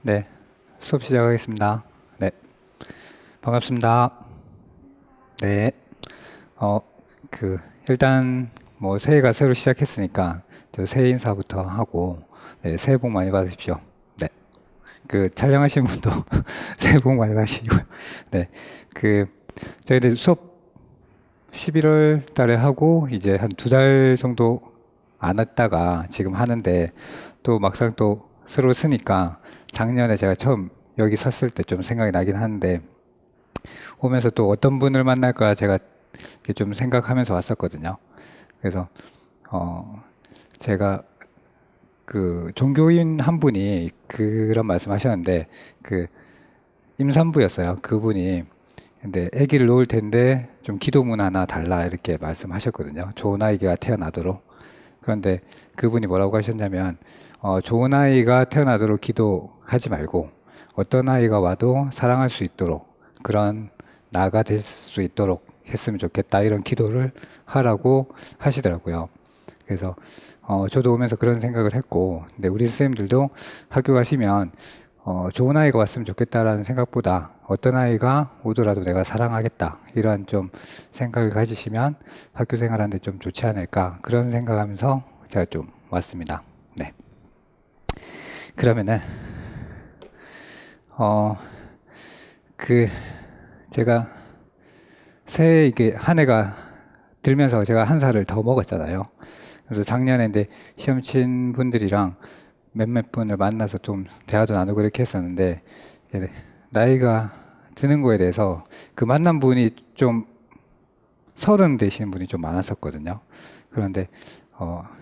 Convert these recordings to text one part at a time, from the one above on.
네, 수업 시작하겠습니다. 네, 반갑습니다. 네, 어, 일단, 새해가 새로 시작했으니까, 저 새해 인사부터 하고, 네, 새해 복 많이 받으십시오. 네, 촬영하신 분도 새해 복 많이 받으시고요. 네, 그, 저희들 수업 11월 달에 하고, 이제 한 2달 정도 안 했다가 지금 하는데, 또 막상 또 새로 쓰니까, 작년에 제가 처음 여기 섰을 때 좀 생각이 나긴 하는데, 오면서 또 어떤 분을 만날까 제가 이렇게 좀 생각하면서 왔었거든요. 그래서 제가 종교인 한 분이 그런 말씀하셨는데 그 임산부였어요. 그분이 근데 아기를 놓을 텐데 좀 기도문 하나 달라 이렇게 말씀하셨거든요. 좋은 아이가 태어나도록. 그런데 그분이 뭐라고 하셨냐면 좋은 아이가 태어나도록 기도하지 말고 어떤 아이가 와도 사랑할 수 있도록 그런 나가 될 수 있도록 했으면 좋겠다 이런 기도를 하라고 하시더라고요. 그래서 저도 오면서 그런 생각을 했고, 근데 우리 선생님들도 학교 가시면 좋은 아이가 왔으면 좋겠다라는 생각보다 어떤 아이가 오더라도 내가 사랑하겠다 이런 좀 생각을 가지시면 학교 생활하는데 좀 좋지 않을까 그런 생각하면서 제가 좀 왔습니다. 네. 그러면은 어, 그 제가 새해 이게 한 해가 들면서 제가 한 살을 더 먹었잖아요. 그래서 작년에 이제 시험 친 분들이랑 몇몇 분을 만나서 좀 대화도 나누고 이렇게 했었는데 나이가 드는 거에 대해서 그 만난 분이 좀 30 되시는 분이 좀 많았었거든요. 그런데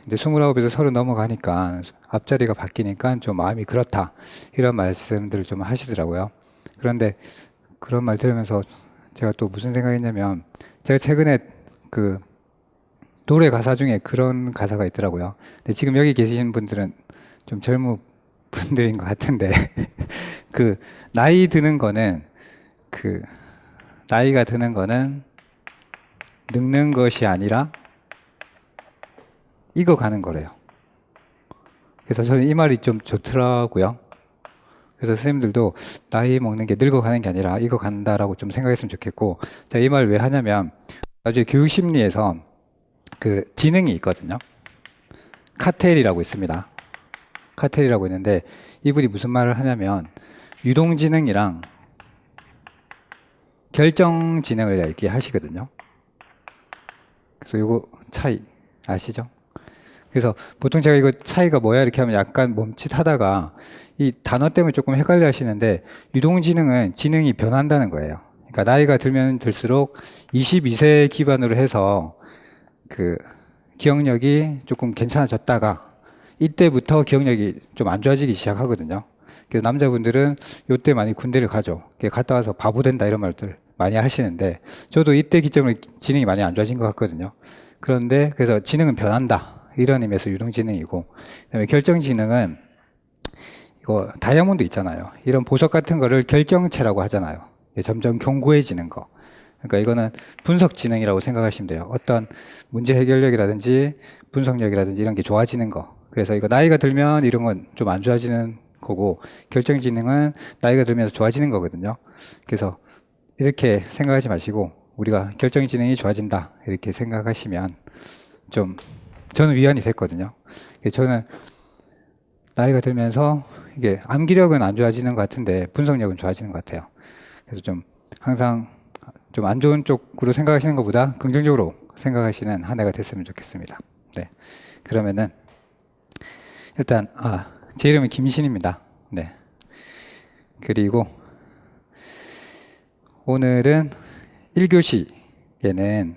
이제 29에서 30 넘어가니까 앞자리가 바뀌니까 좀 마음이 그렇다 이런 말씀들을 좀 하시더라고요. 그런데 그런 말 들으면서 제가 또 무슨 생각했냐면 제가 최근에 그 노래 가사 중에 그런 가사가 있더라고요. 근데 지금 여기 계신 분들은 좀 젊은 분들인 것 같은데 그 나이 드는 거는 그 나이가 드는 거는 늙는 것이 아니라 익어가는 거래요. 그래서 저는 이 말이 좀 좋더라고요. 그래서 선생님들도 나이 먹는 게 늙어가는 게 아니라 익어간다라고 좀 생각했으면 좋겠고, 제가 이 말 왜 하냐면 나중에 교육심리에서 그 지능이 있거든요. 카텔이라고 있습니다. 카텔이라고 있는데 이분이 무슨 말을 하냐면 유동지능이랑 결정지능을 얘기하시거든요. 그래서 이거 차이 아시죠? 그래서 보통 제가 이거 차이가 뭐야 이렇게 하면 약간 멈칫하다가 이 단어 때문에 조금 헷갈려 하시는데 유동지능은 지능이 변한다는 거예요. 그러니까 나이가 들면 들수록 22세 기반으로 해서 그 기억력이 조금 괜찮아졌다가 이때부터 기억력이 좀 안 좋아지기 시작하거든요. 그래서 남자분들은 이때 많이 군대를 가죠. 갔다 와서 바보 된다 이런 말들 많이 하시는데 저도 이때 기점으로 지능이 많이 안 좋아진 것 같거든요. 그런데 그래서 지능은 변한다. 이런 의미에서 유동지능이고 그다음에 결정지능은 이거 다이아몬드 있잖아요. 이런 보석 같은 거를 결정체라고 하잖아요. 점점 견고해지는 거. 그러니까 이거는 분석지능이라고 생각하시면 돼요. 어떤 문제 해결력이라든지 분석력이라든지 이런 게 좋아지는 거. 그래서 이거 나이가 들면 이런 건 좀 안 좋아지는 거고 결정지능은 나이가 들면서 좋아지는 거거든요. 그래서 이렇게 생각하지 마시고 우리가 결정지능이 좋아진다 이렇게 생각하시면 좀 저는 위안이 됐거든요. 저는 나이가 들면서 이게 암기력은 안 좋아지는 것 같은데 분석력은 좋아지는 것 같아요. 그래서 좀 항상 좀 안 좋은 쪽으로 생각하시는 것보다 긍정적으로 생각하시는 한 해가 됐으면 좋겠습니다. 네. 그러면은 일단 제 이름은 김신입니다. 네. 그리고 오늘은 1교시에는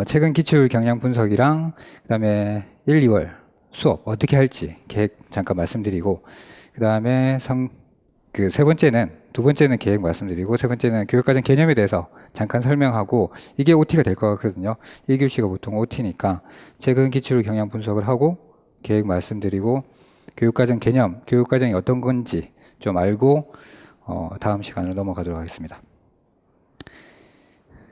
최근 기출 경향 분석이랑 그다음에 1, 2월 수업 어떻게 할지 계획 잠깐 말씀드리고 그다음에 세 번째는 두 번째는 계획 말씀드리고 세 번째는 교육과정 개념에 대해서 잠깐 설명하고 이게 OT가 될 것 같거든요. 1교시가 보통 OT니까 최근 기출 경향 분석을 하고 계획 말씀드리고 교육과정 개념, 교육과정이 어떤 건지 좀 알고 다음 시간으로 넘어가도록 하겠습니다.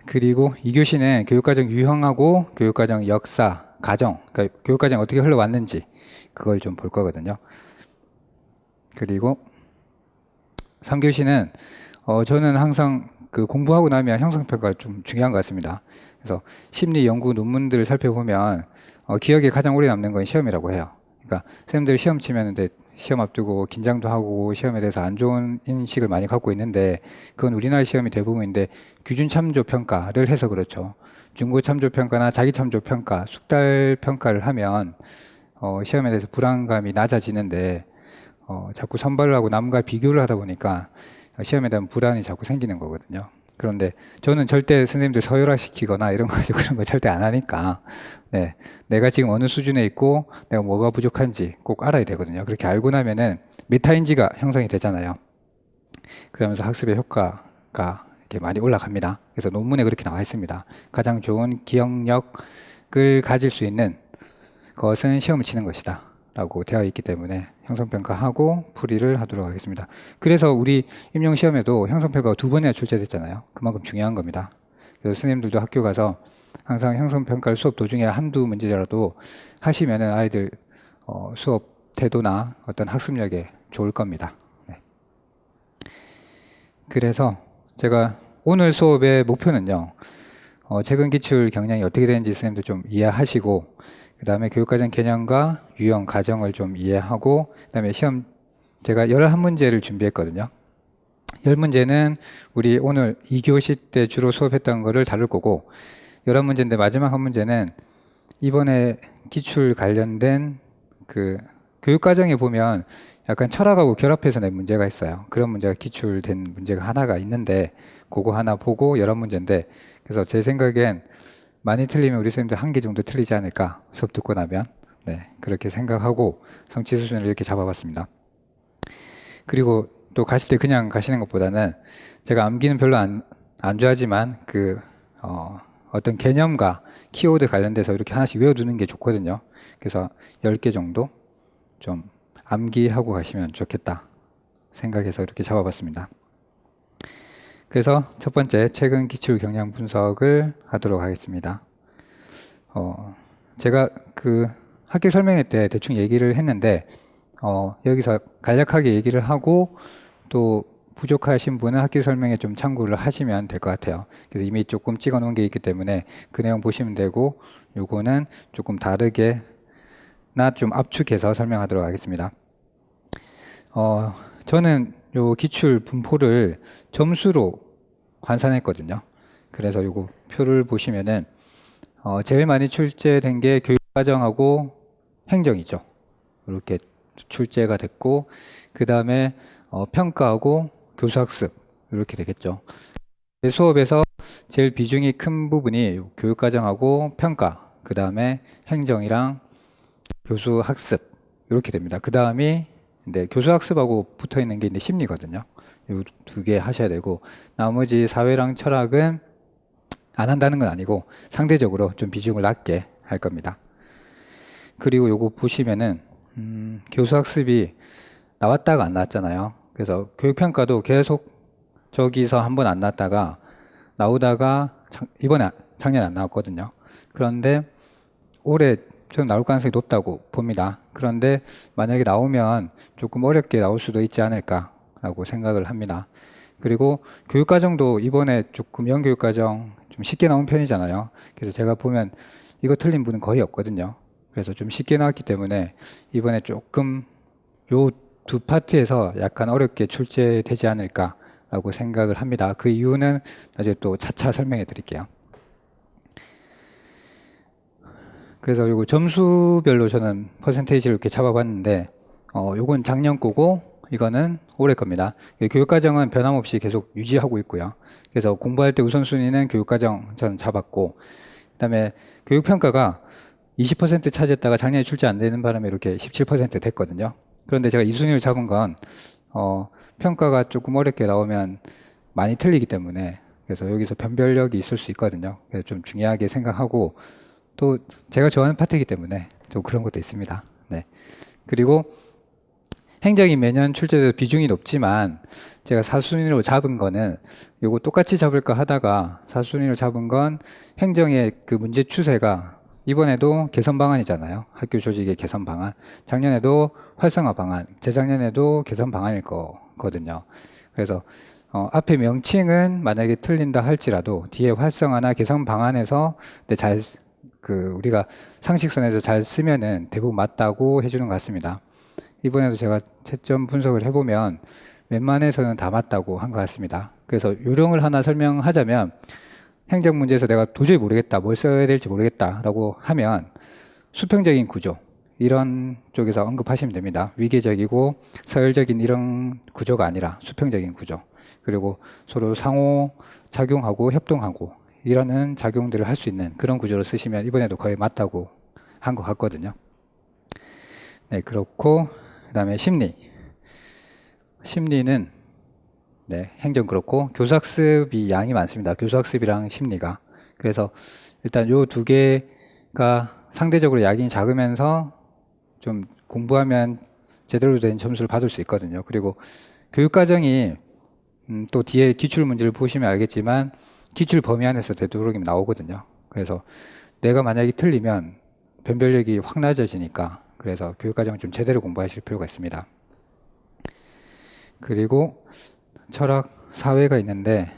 그리고 2교시는 교육과정 유형하고 교육과정 역사, 가정, 그러니까 교육과정 어떻게 흘러왔는지 그걸 좀 볼 거거든요. 그리고 3교시는 저는 항상 그 공부하고 나면 형성평가가 좀 중요한 것 같습니다. 그래서 심리 연구 논문들을 살펴보면 기억에 가장 오래 남는 건 시험이라고 해요. 그러니까 선생님들 시험 치면 이제 시험 앞두고 긴장도 하고 시험에 대해서 안 좋은 인식을 많이 갖고 있는데 그건 우리나라 시험이 대부분인데 규준 참조 평가를 해서 그렇죠. 중고 참조 평가나 자기 참조 평가, 숙달 평가를 하면 시험에 대해서 불안감이 낮아지는데 자꾸 선발을 하고 남과 비교를 하다 보니까 시험에 대한 불안이 자꾸 생기는 거거든요. 그런데 저는 절대 선생님들 서열화시키거나 이런 거 가지고 그런 거 절대 안 하니까 네, 내가 지금 어느 수준에 있고 내가 뭐가 부족한지 꼭 알아야 되거든요. 그렇게 알고 나면은 메타인지가 형성이 되잖아요. 그러면서 학습의 효과가 이렇게 많이 올라갑니다. 그래서 논문에 그렇게 나와 있습니다. 가장 좋은 기억력을 가질 수 있는 것은 시험을 치는 것이다 라고 되어 있기 때문에 형성평가하고 풀이를 하도록 하겠습니다. 그래서 우리 임용시험에도 형성평가가 2번이나 출제됐잖아요. 그만큼 중요한 겁니다. 그래서 선생님들도 학교 가서 항상 형성평가를 수업 도중에 한두 문제라도 하시면은 아이들 수업 태도나 어떤 학습력에 좋을 겁니다. 네. 그래서 제가 오늘 수업의 목표는요, 최근 기출 경량이 어떻게 되는지 선생님도 좀 이해하시고, 그 다음에 교육과정 개념과 유형 과정을 좀 이해하고, 그 다음에 시험, 제가 11문제를 준비했거든요. 10문제는 우리 오늘 2교시 때 주로 수업했던 거를 다룰 거고, 11문제인데 마지막 한 문제는 이번에 기출 관련된 그 교육과정에 보면 약간 철학하고 결합해서 낸 문제가 있어요. 그런 문제가 기출된 문제가 하나가 있는데, 그거 하나 보고 11문제인데, 그래서 제 생각엔 많이 틀리면 우리 선생님들 1개 정도 틀리지 않을까, 수업 듣고 나면. 네, 그렇게 생각하고 성취 수준을 이렇게 잡아봤습니다. 그리고 또 가실 때 그냥 가시는 것보다는 제가 암기는 별로 안 좋아하지만 어떤 개념과 키워드 관련돼서 이렇게 하나씩 외워두는 게 좋거든요. 그래서 10개 정도 좀 암기하고 가시면 좋겠다 생각해서 이렇게 잡아봤습니다. 그래서 첫 번째 최근 기출 경량 분석을 하도록 하겠습니다. 제가 그 학교 설명회 때 대충 얘기를 했는데 여기서 간략하게 얘기를 하고 또 부족하신 분은 학교 설명에 좀 참고를 하시면 될 것 같아요. 그래서 이미 조금 찍어 놓은 게 있기 때문에 그 내용 보시면 되고, 요거는 조금 다르게 나 좀 압축해서 설명하도록 하겠습니다. 저는 요 기출 분포를 점수로 환산했거든요. 그래서 요거 표를 보시면은 제일 많이 출제된 게 교육과정하고 행정이죠. 이렇게 출제가 됐고, 그 다음에 평가하고 교수학습 이렇게 되겠죠. 수업에서 제일 비중이 큰 부분이 교육과정하고 평가, 그 다음에 행정이랑 교수학습 이렇게 됩니다. 그 다음이 근데 교수학습하고 붙어 있는 게 이제 심리거든요. 이 2개 하셔야 되고, 나머지 사회랑 철학은 안 한다는 건 아니고 상대적으로 좀 비중을 낮게 할 겁니다. 그리고 요거 보시면은 교수학습이 나왔다가 안 나왔잖아요. 그래서 교육평가도 계속 저기서 한번 안 나왔다가 나오다가 이번에 작년에 안 나왔거든요. 그런데 올해 저는 나올 가능성이 높다고 봅니다. 그런데 만약에 나오면 조금 어렵게 나올 수도 있지 않을까라고 생각을 합니다. 그리고 교육과정도 이번에 조금 연교육과정 좀 쉽게 나온 편이잖아요. 그래서 제가 보면 이거 틀린 분은 거의 없거든요. 그래서 좀 쉽게 나왔기 때문에 이번에 조금 요 2파트에서 약간 어렵게 출제되지 않을까라고 생각을 합니다. 그 이유는 나중에 또 차차 설명해 드릴게요. 그래서 요거 점수별로 저는 퍼센테이지를 이렇게 잡아봤는데, 요건 작년 거고, 이거는 올해 겁니다. 교육과정은 변함없이 계속 유지하고 있고요. 그래서 공부할 때 우선순위는 교육과정 저는 잡았고, 그 다음에 교육평가가 20% 차지했다가 작년에 출제 안 되는 바람에 이렇게 17% 됐거든요. 그런데 제가 이 순위를 잡은 건, 평가가 조금 어렵게 나오면 많이 틀리기 때문에, 그래서 여기서 변별력이 있을 수 있거든요. 그래서 좀 중요하게 생각하고, 또 제가 좋아하는 파트이기 때문에 좀 그런 것도 있습니다. 네. 그리고 행정이 매년 출제돼서 비중이 높지만 제가 4순위로 잡은 거는 요거 똑같이 잡을까 하다가 4순위로 잡은 건 행정의 그 문제 추세가 이번에도 개선 방안이잖아요. 학교 조직의 개선 방안. 작년에도 활성화 방안, 재작년에도 개선 방안일 거 거거든요. 그래서 앞에 명칭은 만약에 틀린다 할지라도 뒤에 활성화나 개선 방안에서 우리가 상식선에서 잘 쓰면은 대부분 맞다고 해주는 것 같습니다. 이번에도 제가 채점 분석을 해보면 웬만해서는 다 맞다고 한 것 같습니다. 그래서 요령을 하나 설명하자면 행정문제에서 내가 도저히 모르겠다, 뭘 써야 될지 모르겠다 라고 하면 수평적인 구조, 이런 쪽에서 언급하시면 됩니다. 위계적이고 서열적인 이런 구조가 아니라 수평적인 구조, 그리고 서로 상호 작용하고 협동하고 이러는 작용들을 할 수 있는 그런 구조를 쓰시면 이번에도 거의 맞다고 한 것 같거든요. 네, 그렇고 그 다음에 심리는 네, 행정 그렇고 교수학습이 양이 많습니다. 교수학습이랑 심리가. 그래서 일단 요 두 개가 상대적으로 양이 작으면서 좀 공부하면 제대로 된 점수를 받을 수 있거든요. 그리고 교육과정이 또 뒤에 기출 문제를 보시면 알겠지만 기출 범위 안에서 되도록이면 나오거든요. 그래서 내가 만약에 틀리면 변별력이 확 낮아지니까 그래서 교육과정을 좀 제대로 공부하실 필요가 있습니다. 그리고 철학 사회가 있는데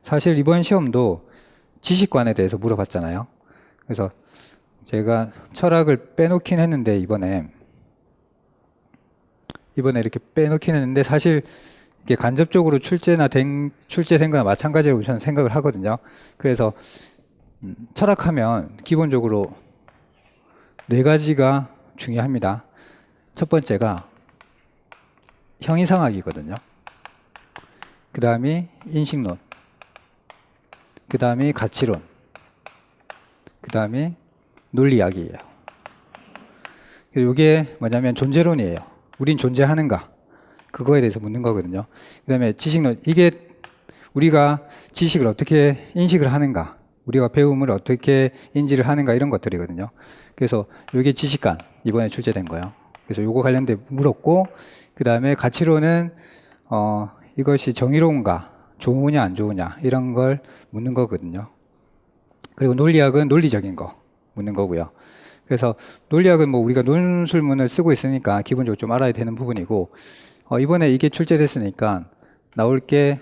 사실 이번 시험도 지식관에 대해서 물어봤잖아요. 그래서 제가 철학을 빼놓긴 했는데 이번에 이렇게 빼놓긴 했는데 사실 이게 간접적으로 출제된 거나 마찬가지로 저는 생각을 하거든요. 그래서 철학하면 기본적으로 네 가지가 중요합니다. 첫 번째가 형이상학이거든요. 그 다음이 인식론, 그 다음이 가치론, 그 다음이 논리학이에요. 이게 뭐냐면 존재론이에요. 우린 존재하는가? 그거에 대해서 묻는 거거든요. 그 다음에 지식론, 이게 우리가 지식을 어떻게 인식을 하는가? 우리가 배움을 어떻게 인지를 하는가? 이런 것들이거든요. 그래서 이게 지식관, 이번에 출제된 거예요. 그래서 요거 관련돼 물었고, 그 다음에 가치론은 이것이 정의로운가, 좋으냐 안 좋으냐 이런 걸 묻는 거거든요. 그리고 논리학은 논리적인 거 묻는 거고요. 그래서 논리학은 뭐 우리가 논술문을 쓰고 있으니까 기본적으로 좀 알아야 되는 부분이고, 이번에 이게 출제됐으니까 나올 게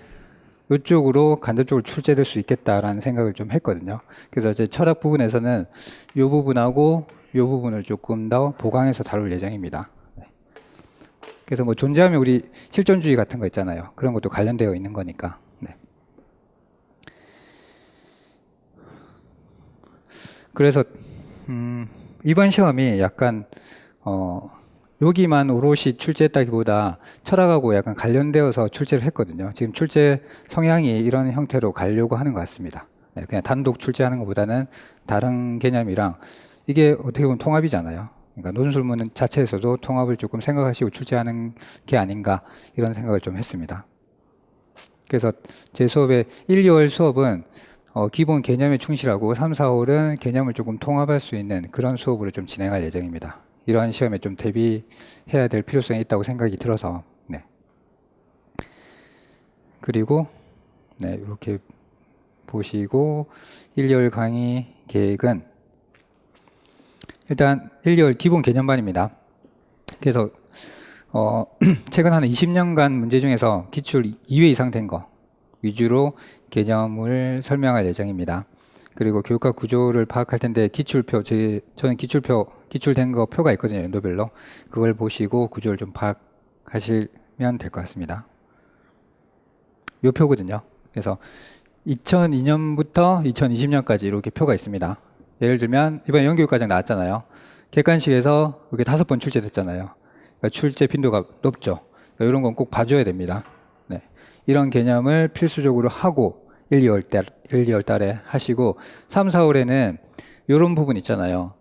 이쪽으로 간접적으로 출제될 수 있겠다라는 생각을 좀 했거든요. 그래서 제 철학 부분에서는 이 부분하고 이 부분을 조금 더 보강해서 다룰 예정입니다. 그래서 뭐 존재하면 우리 실존주의 같은 거 있잖아요. 그런 것도 관련되어 있는 거니까. 네. 그래서 이번 시험이 약간 여기만 오롯이 출제했다기보다 철학하고 약간 관련되어서 출제를 했거든요. 지금 출제 성향이 이런 형태로 가려고 하는 것 같습니다. 네, 그냥 단독 출제하는 것보다는 다른 개념이랑 이게 어떻게 보면 통합이잖아요. 그러니까 논술문 자체에서도 통합을 조금 생각하시고 출제하는 게 아닌가 이런 생각을 좀 했습니다. 그래서 제 수업의 1, 2월 수업은 기본 개념에 충실하고 3, 4월은 개념을 조금 통합할 수 있는 그런 수업으로 좀 진행할 예정입니다. 이러한 시험에 좀 대비해야 될 필요성이 있다고 생각이 들어서 네. 그리고 네, 이렇게 보시고 1, 2월 강의 계획은 일단 1, 2월 기본 개념반입니다. 그래서 최근 한 20년간 문제 중에서 기출 2회 이상 된 거 위주로 개념을 설명할 예정입니다. 그리고 교육과 구조를 파악할 텐데 저는 기출된 거 표가 있거든요. 연도별로. 그걸 보시고 구조를 좀 파악하시면 될 것 같습니다. 요 표거든요. 그래서 2002년부터 2020년까지 이렇게 표가 있습니다. 예를 들면 이번에 연교육과정 나왔잖아요. 객관식에서 이렇게 5번 출제됐잖아요. 그러니까 출제 빈도가 높죠. 그러니까 이런 건 꼭 봐줘야 됩니다. 네. 이런 개념을 필수적으로 하고 1, 2월 달에 하시고 3, 4월에는 이런 부분 있잖아요.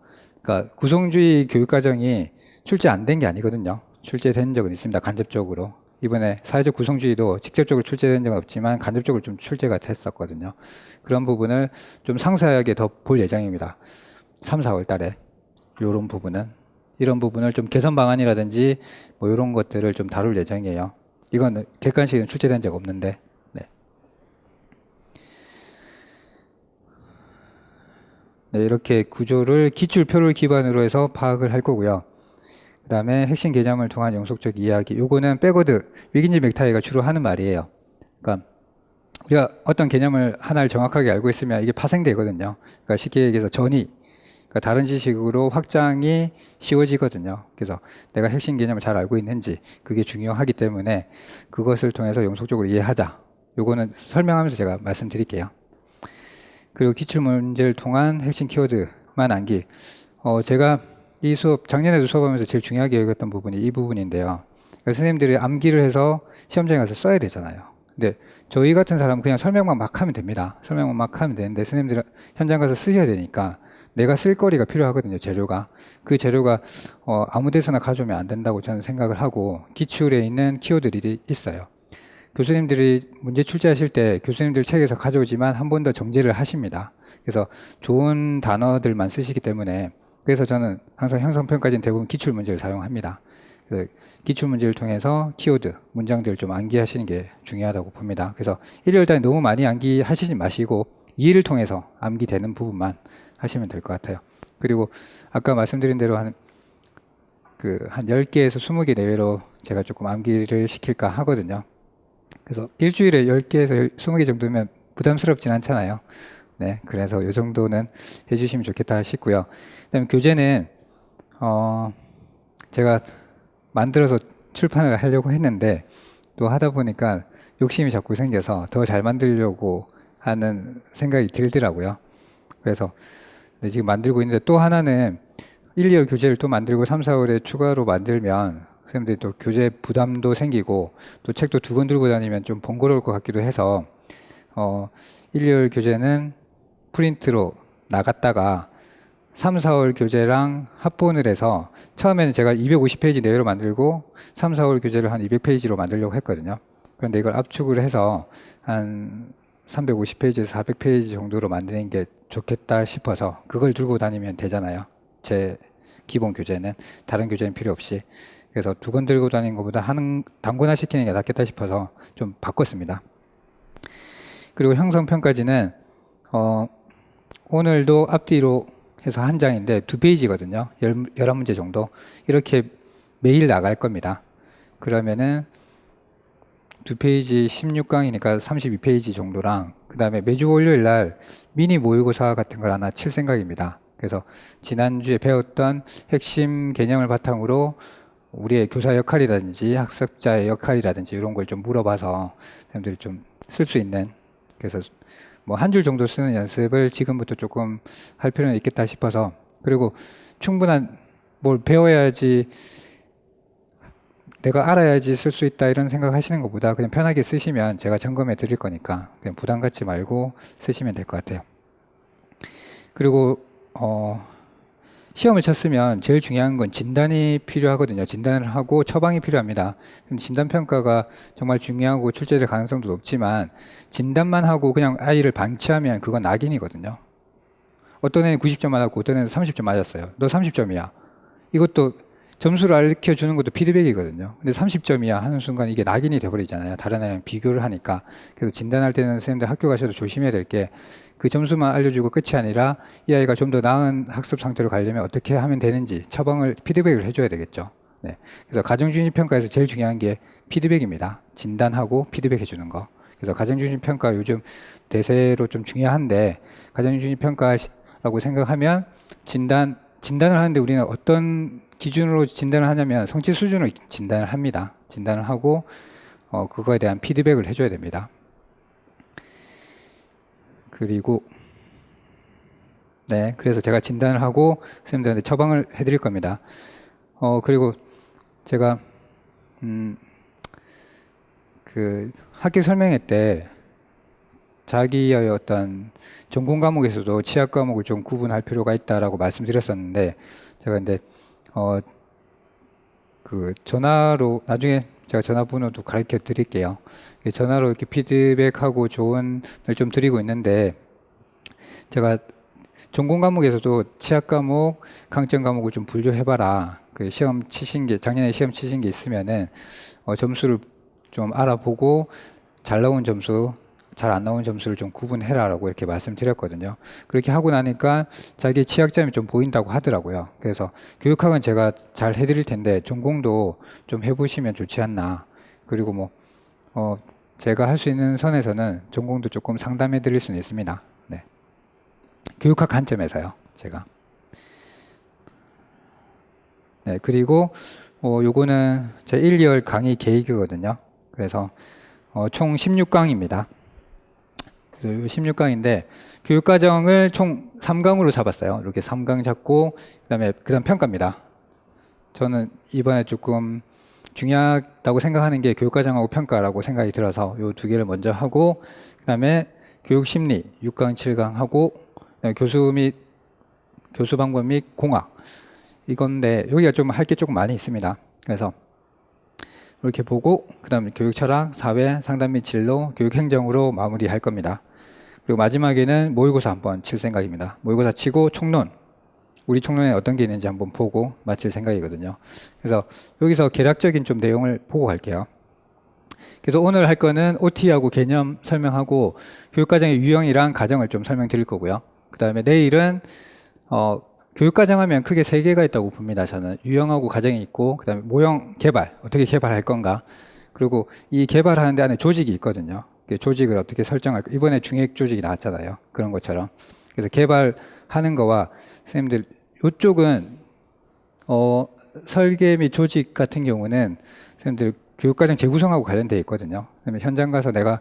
그러니까 구성주의 교육과정이 출제 안 된 게 아니거든요. 출제된 적은 있습니다. 간접적으로. 이번에 사회적 구성주의도 직접적으로 출제된 적은 없지만 간접적으로 좀 출제가 됐었거든요. 그런 부분을 좀 상세하게 더 볼 예정입니다. 3, 4월 달에 이런 부분을 좀 개선 방안이라든지 뭐 이런 것들을 좀 다룰 예정이에요. 이건 객관식은 출제된 적 없는데. 네. 네, 이렇게 구조를 기출표를 기반으로 해서 파악을 할 거고요. 그다음에 핵심 개념을 통한 영속적 이야기. 요거는 백워드 위긴즈 맥타이가 주로 하는 말이에요. 그러니까 우리가 어떤 개념을 하나를 정확하게 알고 있으면 이게 파생되거든요. 그러니까 쉽게 얘기해서 전이, 그러니까 다른 지식으로 확장이 쉬워지거든요. 그래서 내가 핵심 개념을 잘 알고 있는지 그게 중요하기 때문에 그것을 통해서 영속적으로 이해하자. 요거는 설명하면서 제가 말씀드릴게요. 그리고 기출문제를 통한 핵심 키워드만 암기. 제가 이 수업, 작년에도 수업하면서 제일 중요하게 여겼던 부분이 이 부분인데요. 그러니까 선생님들이 암기를 해서 시험장에 가서 써야 되잖아요. 근데 저희 같은 사람은 그냥 설명만 막 하면 됩니다. 설명만 막 하면 되는데 선생님들은 현장 가서 쓰셔야 되니까 내가 쓸 거리가 필요하거든요. 재료가. 그 재료가 아무 데서나 가져오면 안 된다고 저는 생각을 하고 기출에 있는 키워드들이 있어요. 교수님들이 문제 출제하실 때 교수님들 책에서 가져오지만 한 번 더 정제를 하십니다. 그래서 좋은 단어들만 쓰시기 때문에 그래서 저는 항상 형성평가지는 대부분 기출문제를 사용합니다. 기출문제를 통해서 키워드, 문장들을 좀 암기하시는 게 중요하다고 봅니다. 그래서 1월달에 너무 많이 암기하시지 마시고 2를 통해서 암기되는 부분만 하시면 될 것 같아요. 그리고 아까 말씀드린 대로 한 10개에서 20개 내외로 제가 조금 암기를 시킬까 하거든요. 그래서 일주일에 10개에서 20개 정도면 부담스럽진 않잖아요. 네, 그래서 이 정도는 해주시면 좋겠다 싶고요. 그다음에 교재는 제가 만들어서 출판을 하려고 했는데 또 하다 보니까 욕심이 자꾸 생겨서 더 잘 만들려고 하는 생각이 들더라고요. 그래서 네, 지금 만들고 있는데 또 하나는 1, 2월 교재를 또 만들고 3, 4월에 추가로 만들면 선생님들이 또 교재 부담도 생기고 또 책도 2권 들고 다니면 좀 번거로울 것 같기도 해서 1, 2월 교재는 프린트로 나갔다가 3, 4월 교재랑 합본을 해서 처음에는 제가 250페이지 내외로 만들고 3, 4월 교재를 한 200페이지로 만들려고 했거든요. 그런데 이걸 압축을 해서 한 350페이지에서 400페이지 정도로 만드는 게 좋겠다 싶어서 그걸 들고 다니면 되잖아요. 제 기본 교재는 다른 교재는 필요 없이. 그래서 2권 들고 다니는 것보다 단권화 시키는 게 낫겠다 싶어서 좀 바꿨습니다. 그리고 형성평가지는 오늘도 앞뒤로 해서 한 장인데 2페이지거든요. 11문제 정도. 이렇게 매일 나갈 겁니다. 그러면은 2페이지 16강이니까 32페이지 정도랑 그 다음에 매주 월요일 날 미니 모의고사 같은 걸 하나 칠 생각입니다. 그래서 지난주에 배웠던 핵심 개념을 바탕으로 우리의 교사 역할이라든지 학습자의 역할이라든지 이런 걸 좀 물어봐서 사람들이 좀 쓸 수 있는, 그래서 뭐 한 줄 정도 쓰는 연습을 지금부터 조금 할 필요는 있겠다 싶어서, 그리고 충분한 뭘 배워야지 내가 알아야지 쓸 수 있다 이런 생각하시는 것보다 그냥 편하게 쓰시면 제가 점검해 드릴 거니까 그냥 부담 갖지 말고 쓰시면 될 것 같아요. 그리고 시험을 쳤으면 제일 중요한 건 진단이 필요하거든요. 진단을 하고 처방이 필요합니다. 진단평가가 정말 중요하고 출제될 가능성도 높지만 진단만 하고 그냥 아이를 방치하면 그건 낙인이거든요. 어떤 애는 90점 맞았고 어떤 애는 30점 맞았어요. 너 30점이야. 이것도 점수를 알려주는 것도 피드백이거든요. 근데 30점이야 하는 순간 이게 낙인이 돼버리잖아요. 다른 애랑 비교를 하니까. 그래서 진단할 때는 선생님들 학교 가셔도 조심해야 될 게 그 점수만 알려주고 끝이 아니라 이 아이가 좀 더 나은 학습 상태로 가려면 어떻게 하면 되는지 처방을, 피드백을 해줘야 되겠죠. 네. 그래서 가정중심평가에서 제일 중요한 게 피드백입니다. 진단하고 피드백 해주는 거. 그래서 가정중심평가 요즘 대세로 좀 중요한데, 가정중심평가라고 생각하면 진단을 하는데 우리는 어떤 기준으로 진단을 하냐면 성취 수준으로 진단을 합니다. 진단을 하고 그거에 대한 피드백을 해줘야 됩니다. 그리고 네, 그래서 제가 진단을 하고 선생님들한테 처방을 해드릴 겁니다. 그리고 제가 그 학교 설명회 때 자기의 어떤 전공 과목에서도 치약 과목을 좀 구분할 필요가 있다라고 말씀드렸었는데, 제가 근데 그 전화로 나중에 제가 전화번호도 가르쳐 드릴게요. 전화로 이렇게 피드백하고 조언을 좀 드리고 있는데, 제가 전공 과목에서도 치약 과목, 강점 과목을 좀 분류해봐라. 그 시험 치신 게, 작년에 시험 치신 게 있으면은 점수를 좀 알아보고 잘 나온 점수 잘 안 나오는 점수를 좀 구분해라라고 이렇게 말씀드렸거든요. 그렇게 하고 나니까 자기 취약점이 좀 보인다고 하더라고요. 그래서 교육학은 제가 잘 해드릴 텐데 전공도 좀 해보시면 좋지 않나. 그리고 뭐 제가 할 수 있는 선에서는 전공도 조금 상담해 드릴 수는 있습니다. 네. 교육학 관점에서요, 제가. 네, 그리고 요거는 제 1, 2월 강의 계획이거든요. 그래서 총 16강입니다. 16강인데 교육과정을 총 3강으로 잡았어요. 이렇게 3강 잡고 그다음 평가입니다. 저는 이번에 조금 중요하다고 생각하는 게 교육과정하고 평가라고 생각이 들어서 요 두 개를 먼저 하고 그다음에 교육심리 6강, 7강 하고 교수 방법 및 공학 이건데 여기가 좀 할 게 조금 많이 있습니다. 그래서 이렇게 보고 그다음에 교육철학, 사회, 상담 및 진로, 교육행정으로 마무리할 겁니다. 그리고 마지막에는 모의고사 한번 칠 생각입니다. 모의고사 치고 총론, 우리 총론에 어떤 게 있는지 한번 보고 마칠 생각이거든요. 그래서 여기서 개략적인 좀 내용을 보고 갈게요. 그래서 오늘 할 거는 OT하고 개념 설명하고 교육과정의 유형이랑 과정을 좀 설명드릴 거고요. 그 다음에 내일은 교육과정 하면 크게 세 개가 있다고 봅니다. 저는 유형하고 과정이 있고 그 다음에 모형 개발, 어떻게 개발할 건가, 그리고 이 개발하는 데 안에 조직이 있거든요. 조직을 어떻게 설정할까, 이번에 중액 조직이 나왔잖아요. 그런 것처럼. 그래서 개발하는 거와 선생님들 이쪽은 설계 및 조직 같은 경우는 선생님들 교육과정 재구성하고 관련되어 있거든요. 그다음에 현장 가서 내가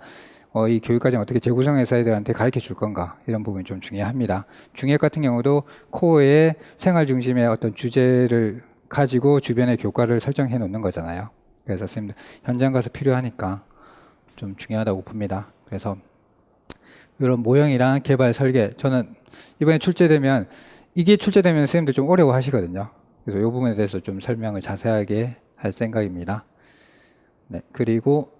이 교육과정 어떻게 재구성해서 애들한테 가르쳐 줄 건가, 이런 부분이 좀 중요합니다. 중액 같은 경우도 코어의 생활 중심의 어떤 주제를 가지고 주변의 교과를 설정해 놓는 거잖아요. 그래서 선생님들 현장 가서 필요하니까 좀 중요하다고 봅니다. 그래서 이런 모형이랑 개발 설계, 저는 이번에 출제되면 선생님들 좀 어려워 하시거든요. 그래서 이 부분에 대해서 좀 설명을 자세하게 할 생각입니다. 네, 그리고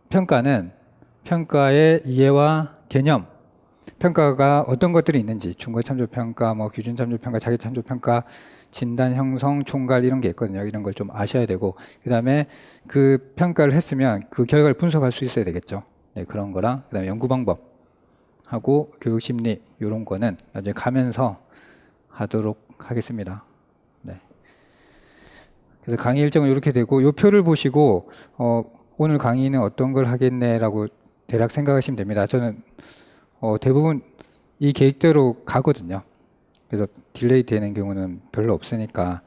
평가의 이해와 개념, 평가가 어떤 것들이 있는지, 중거참조평가, 규준참조평가, 자기참조평가, 진단, 형성, 총괄 이런 게 있거든요. 이런 걸 좀 아셔야 되고, 그 다음에 그 평가를 했으면 그 결과를 분석할 수 있어야 되겠죠. 네, 그런 거랑, 그 다음에 연구 방법 하고 교육심리 이런 거는 나중에 가면서 하도록 하겠습니다. 네. 그래서 강의 일정은 이렇게 되고, 이 표를 보시고 오늘 강의는 어떤 걸 하겠네라고 대략 생각하시면 됩니다. 저는 대부분 이 계획대로 가거든요. 그래서 딜레이 되는 경우는 별로 없으니까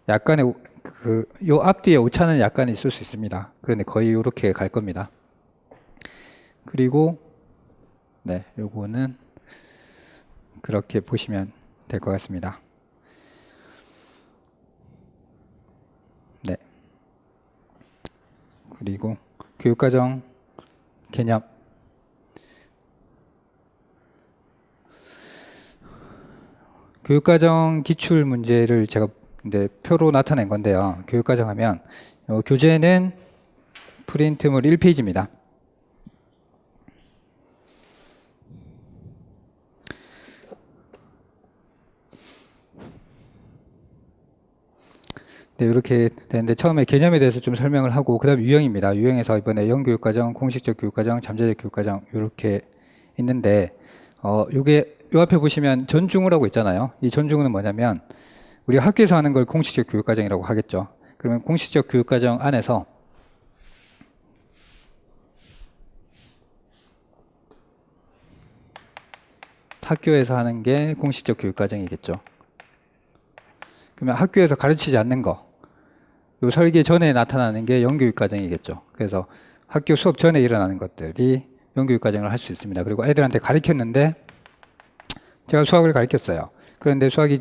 약간의 요 앞뒤에 오차는 약간 있을 수 있습니다. 그런데 거의 이렇게 갈 겁니다. 그리고 네, 요거는 그렇게 보시면 될 것 같습니다. 네. 그리고 교육과정 개념. 교육과정 기출 문제를 제가 표로 나타낸 건데요. 교육과정 하면 교재는 프린트물 1페이지입니다. 네, 이렇게 되는데 처음에 개념에 대해서 좀 설명을 하고 그 다음에 유형입니다. 유형에서 이번에 영교육과정, 공식적 교육과정, 잠재적 교육과정 이렇게 있는데 요게 요 앞에 보시면 전중우라고 있잖아요. 이 전중우는 뭐냐면 우리가 학교에서 하는 걸 공식적 교육과정이라고 하겠죠. 그러면 공식적 교육과정 안에서 학교에서 하는 게 공식적 교육과정이겠죠. 그러면 학교에서 가르치지 않는 거, 요 설계 전에 나타나는 게 영교육과정이겠죠. 그래서 학교 수업 전에 일어나는 것들이 영교육과정을 할 수 있습니다. 그리고 애들한테 가르쳤는데 제가 수학을 가르쳤어요. 그런데 수학이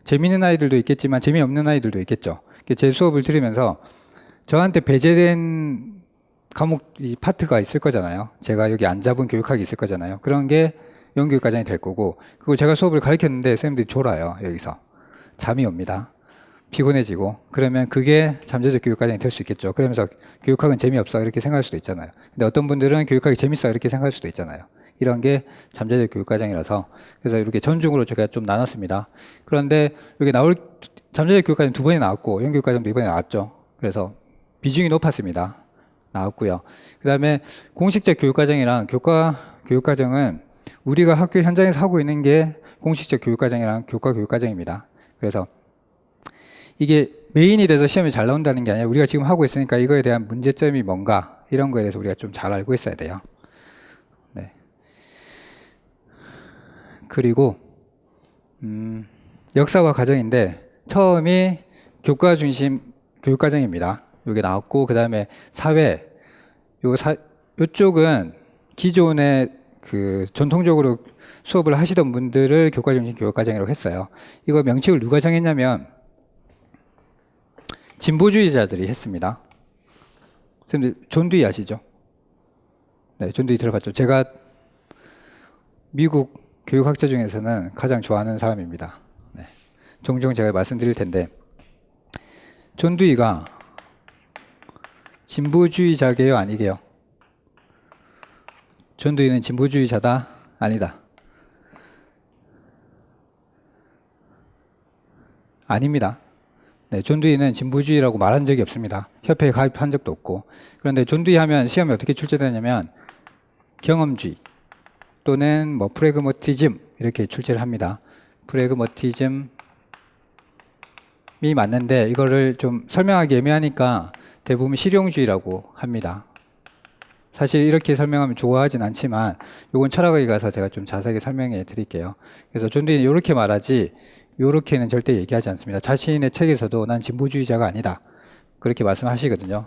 재미있는 아이들도 있겠지만 재미없는 아이들도 있겠죠. 제 수업을 들으면서 저한테 배제된 과목 이 파트가 있을 거잖아요. 제가 여기 안 잡은 교육학이 있을 거잖아요. 그런 게 영교육과정이 될 거고, 그리고 제가 수업을 가르쳤는데 선생님들이 졸아요. 여기서 잠이 옵니다. 피곤해지고, 그러면 그게 잠재적 교육과정이 될 수 있겠죠. 그러면서 교육학은 재미없어 이렇게 생각할 수도 있잖아요. 근데 어떤 분들은 교육학이 재밌어 이렇게 생각할 수도 있잖아요. 이런 게 잠재적 교육과정이라서, 그래서 이렇게 전중으로 제가 좀 나눴습니다. 그런데 여기 잠재적 교육과정 2번이 나왔고 영교육과정도 이번에 나왔죠. 그래서 비중이 높았습니다. 나왔고요. 그 다음에 공식적 교육과정이랑 교육과정은 우리가 학교 현장에서 하고 있는 게 공식적 교육과정이랑 교과 교육과정입니다. 그래서 이게 메인이 돼서 시험이 잘 나온다는 게 아니라 우리가 지금 하고 있으니까 이거에 대한 문제점이 뭔가 이런 거에 대해서 우리가 좀 잘 알고 있어야 돼요. 네. 그리고 역사와 가정인데 처음이 교과 중심 교육과정입니다. 이게 나왔고 그 다음에 사회 요쪽은 기존에 그 전통적으로 수업을 하시던 분들을 교과 중심 교육과정이라고 했어요. 이거 명칭을 누가 정했냐면 진보주의자들이 했습니다. 선생님들 존 듀이 아시죠? 네, 존 듀이 들어봤죠? 제가 미국 교육학자 중에서는 가장 좋아하는 사람입니다. 네, 종종 제가 말씀드릴 텐데 존 듀이가 진보주의자게요, 아니게요? 존 듀이는 진보주의자다, 아니다? 아닙니다. 네, 존 듀이는 진보주의라고 말한 적이 없습니다. 협회에 가입한 적도 없고. 그런데 존 듀이 하면 시험에 어떻게 출제되냐면 경험주의 또는 뭐 프래그머티즘 이렇게 출제를 합니다. 프래그머티즘이 맞는데 이거를 좀 설명하기 애매하니까 대부분 실용주의라고 합니다. 사실 이렇게 설명하면 좋아하진 않지만 이건 철학에 가서 제가 좀 자세하게 설명해 드릴게요. 그래서 존 듀이는 이렇게 말하지 이렇게는 절대 얘기하지 않습니다. 자신의 책에서도 난 진보주의자가 아니다 그렇게 말씀하시거든요.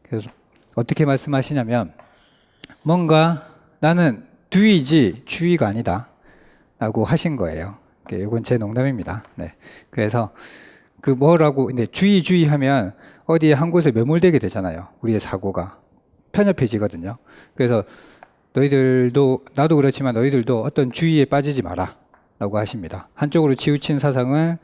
그래서 어떻게 말씀하시냐면 뭔가 나는 듀이지 주의가 아니다 라고 하신 거예요. 이건 제 농담입니다. 네. 그래서 그 뭐라고 근데 주의 하면 어디에 한 곳에 매몰되게 되잖아요. 우리의 사고가 편협해지거든요. 그래서 너희들도 나도 그렇지만 너희들도 어떤 주의에 빠지지 마라 라고 하십니다. 한쪽으로 치우친 사상은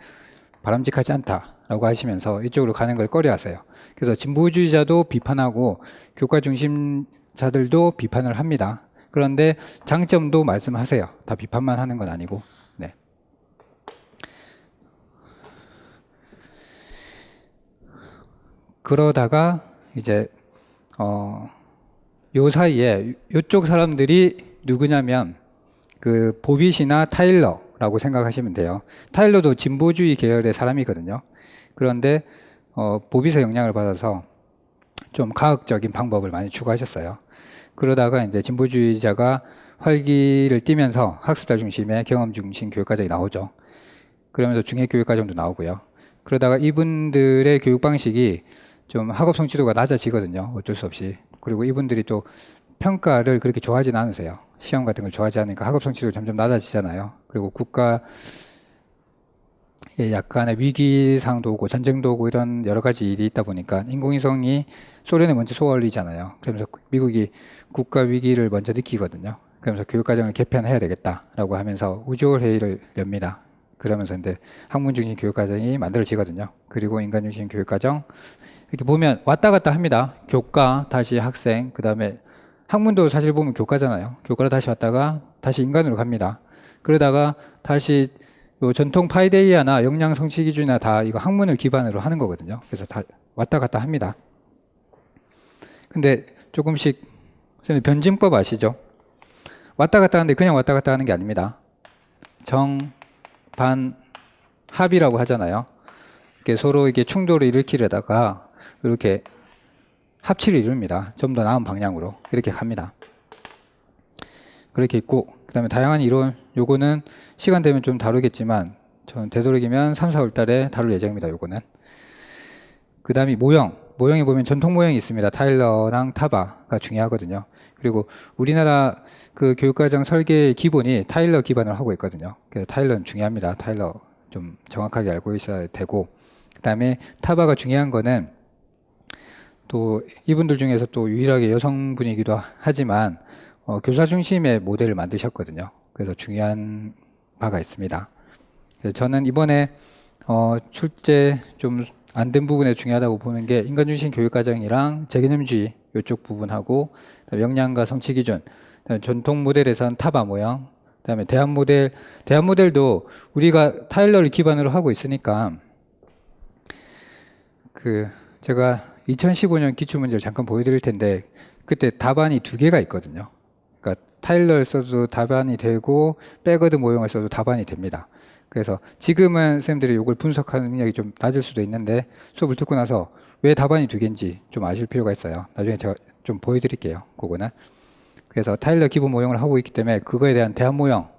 바람직하지 않다 라고 하시면서 이쪽으로 가는 걸 꺼려하세요. 그래서 진보주의자도 비판하고 교과 중심자들도 비판을 합니다. 그런데 장점도 말씀하세요. 다 비판만 하는 건 아니고. 네. 그러다가 이제 요 사이에 요쪽 사람들이 누구냐면 그 보빗이나 타일러라고 생각하시면 돼요. 타일러도 진보주의 계열의 사람이거든요. 그런데 보빗의 영향을 받아서 좀 과학적인 방법을 많이 추구하셨어요. 그러다가 이제 진보주의자가 활기를 띠면서 학습자 중심의 경험 중심 교육과정이 나오죠. 그러면서 중해교육과정도 나오고요. 그러다가 이분들의 교육 방식이 좀 학업 성취도가 낮아지거든요. 어쩔 수 없이. 그리고 이분들이 또 평가를 그렇게 좋아하지는 않으세요. 시험 같은 걸 좋아하지 않으니까 학업 성취도 점점 낮아지잖아요. 그리고 국가에 약간의 위기상도 오고 전쟁도 오고 이런 여러 가지 일이 있다 보니까 인공위성이 소련에 먼저 쏘아올리잖아요. 그러면서 미국이 국가 위기를 먼저 느끼거든요. 그러면서 교육과정을 개편해야 되겠다라고 하면서 우주회의를 엽니다. 그러면서 근데 학문 중심 교육과정이 만들어지거든요. 그리고 인간 중심 교육과정 이렇게 보면 왔다 갔다 합니다. 교과 다시 학생 그 다음에 학문도 사실 보면 교과잖아요. 교과로 다시 왔다가 다시 인간으로 갑니다. 그러다가 다시 요 전통 파이데이아나 역량 성취 기준이나 다 이거 학문을 기반으로 하는 거거든요. 그래서 다 왔다 갔다 합니다. 근데 조금씩 변증법 아시죠? 왔다 갔다 하는데 그냥 왔다 갔다 하는 게 아닙니다. 정, 반, 합이라고 하잖아요. 이렇게 서로 이게 충돌을 일으키려다가 이렇게 합치를 이룹니다. 좀 더 나은 방향으로 이렇게 갑니다. 그렇게 있고 그 다음에 다양한 이론 요거는 시간 되면 좀 다루겠지만 저는 되도록이면 3, 4월 달에 다룰 예정입니다. 요거는 그 다음에 모형에 보면 전통 모형이 있습니다. 타일러랑 타바가 중요하거든요. 그리고 우리나라 그 교육과정 설계의 기본이 타일러 기반을 하고 있거든요. 그래서 타일러는 중요합니다. 타일러 좀 정확하게 알고 있어야 되고 그 다음에 타바가 중요한 거는 또 이분들 중에서 또 유일하게 여성분이기도 하지만 교사 중심의 모델을 만드셨거든요. 그래서 중요한 바가 있습니다. 그래서 저는 이번에 출제 좀 안 된 부분에 중요하다고 보는 게 인간 중심 교육과정이랑 재개념주의 이쪽 부분하고 역량과 성취 기준, 전통 모델에선 타바 모형, 그다음에 대안 모델도 우리가 타일러를 기반으로 하고 있으니까 제가 2015년 기출문제를 잠깐 보여드릴 텐데 그때 답안이 두 개가 있거든요. 그러니까 타일러를 써도 답안이 되고 백워드 모형을 써도 답안이 됩니다. 그래서 지금은 쌤들이 이걸 분석하는 능력이 좀 낮을 수도 있는데 수업을 듣고 나서 왜 답안이 두 개인지 좀 아실 필요가 있어요. 나중에 제가 좀 보여드릴게요. 그거는. 그래서 타일러 기본 모형을 하고 있기 때문에 그거에 대한 대안 모형,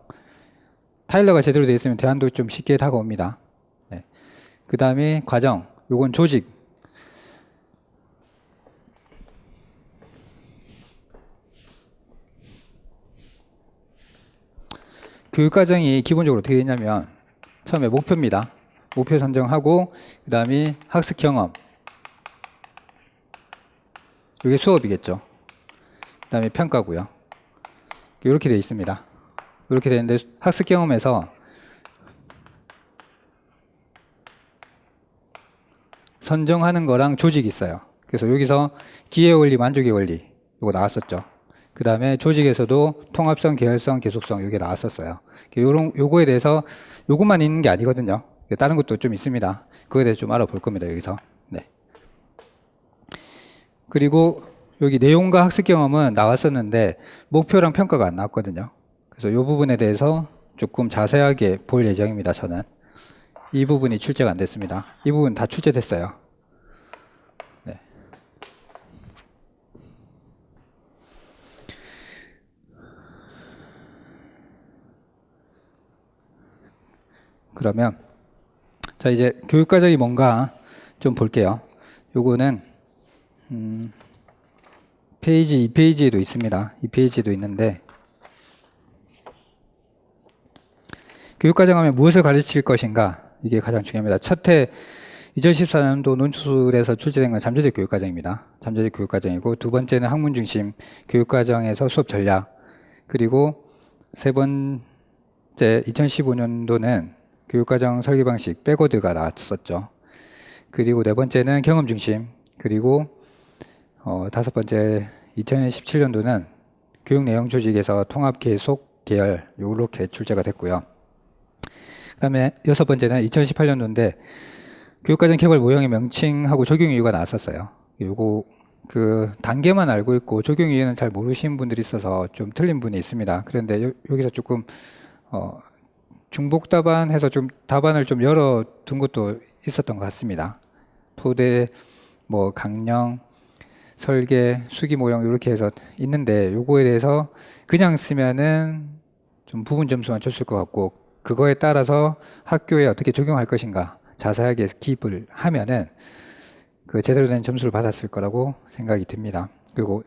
타일러가 제대로 되어 있으면 대안도 좀 쉽게 다가옵니다. 네. 그 다음에 과정, 요건 조직. 교육과정이 기본적으로 어떻게 되냐면 처음에 목표입니다. 목표 선정하고 그 다음에 학습 경험, 이게 수업이겠죠. 그 다음에 평가고요. 이렇게 되어 있습니다. 이렇게 되는데 학습 경험에서 선정하는 거랑 조직이 있어요. 그래서 여기서 기회 원리, 만족의 원리 이거 나왔었죠. 그 다음에 조직에서도 통합성, 계열성, 계속성 이게 나왔었어요. 요거에 대해서 요것만 있는 게 아니거든요. 다른 것도 좀 있습니다. 그거에 대해서 좀 알아볼 겁니다. 여기서. 네. 그리고 여기 내용과 학습 경험은 나왔었는데 목표랑 평가가 안 나왔거든요. 그래서 이 부분에 대해서 조금 자세하게 볼 예정입니다. 저는 이 부분이 출제가 안 됐습니다. 이 부분 다 출제됐어요. 네. 그러면 자 이제 교육과정이 뭔가 좀 볼게요. 요거는 페이지 2페이지에도 있습니다. 2페이지에도 있는데 교육과정 하면 무엇을 가르칠 것인가 이게 가장 중요합니다. 첫해 2014년도 논술에서 출제된 건 잠재적 교육과정입니다. 잠재적 교육과정이고 두 번째는 학문 중심 교육과정에서 수업 전략, 그리고 세 번째 2015년도는 교육과정 설계 방식 백워드가 나왔었죠. 그리고 네 번째는 경험 중심, 그리고 다섯 번째 2017년도는 교육 내용 조직에서 통합 계속 계열 요렇게 출제가 됐고요. 그 다음에 여섯 번째는 2018년도인데 교육과정 개발 모형의 명칭하고 적용 이유가 나왔었어요. 요거 그 단계만 알고 있고 적용 이유는 잘 모르시는 분들이 있어서 좀 틀린 분이 있습니다. 그런데 여기서 조금 중복 답안해서 좀 답안을 좀 열어 둔 것도 있었던 것 같습니다. 토대, 뭐 강령, 설계, 수기 모형 이렇게 해서 있는데 요거에 대해서 그냥 쓰면은 좀 부분 점수만 줬을 것 같고 그거에 따라서 학교에 어떻게 적용할 것인가 자세하게 기입을 하면은 그 제대로 된 점수를 받았을 거라고 생각이 듭니다. 그리고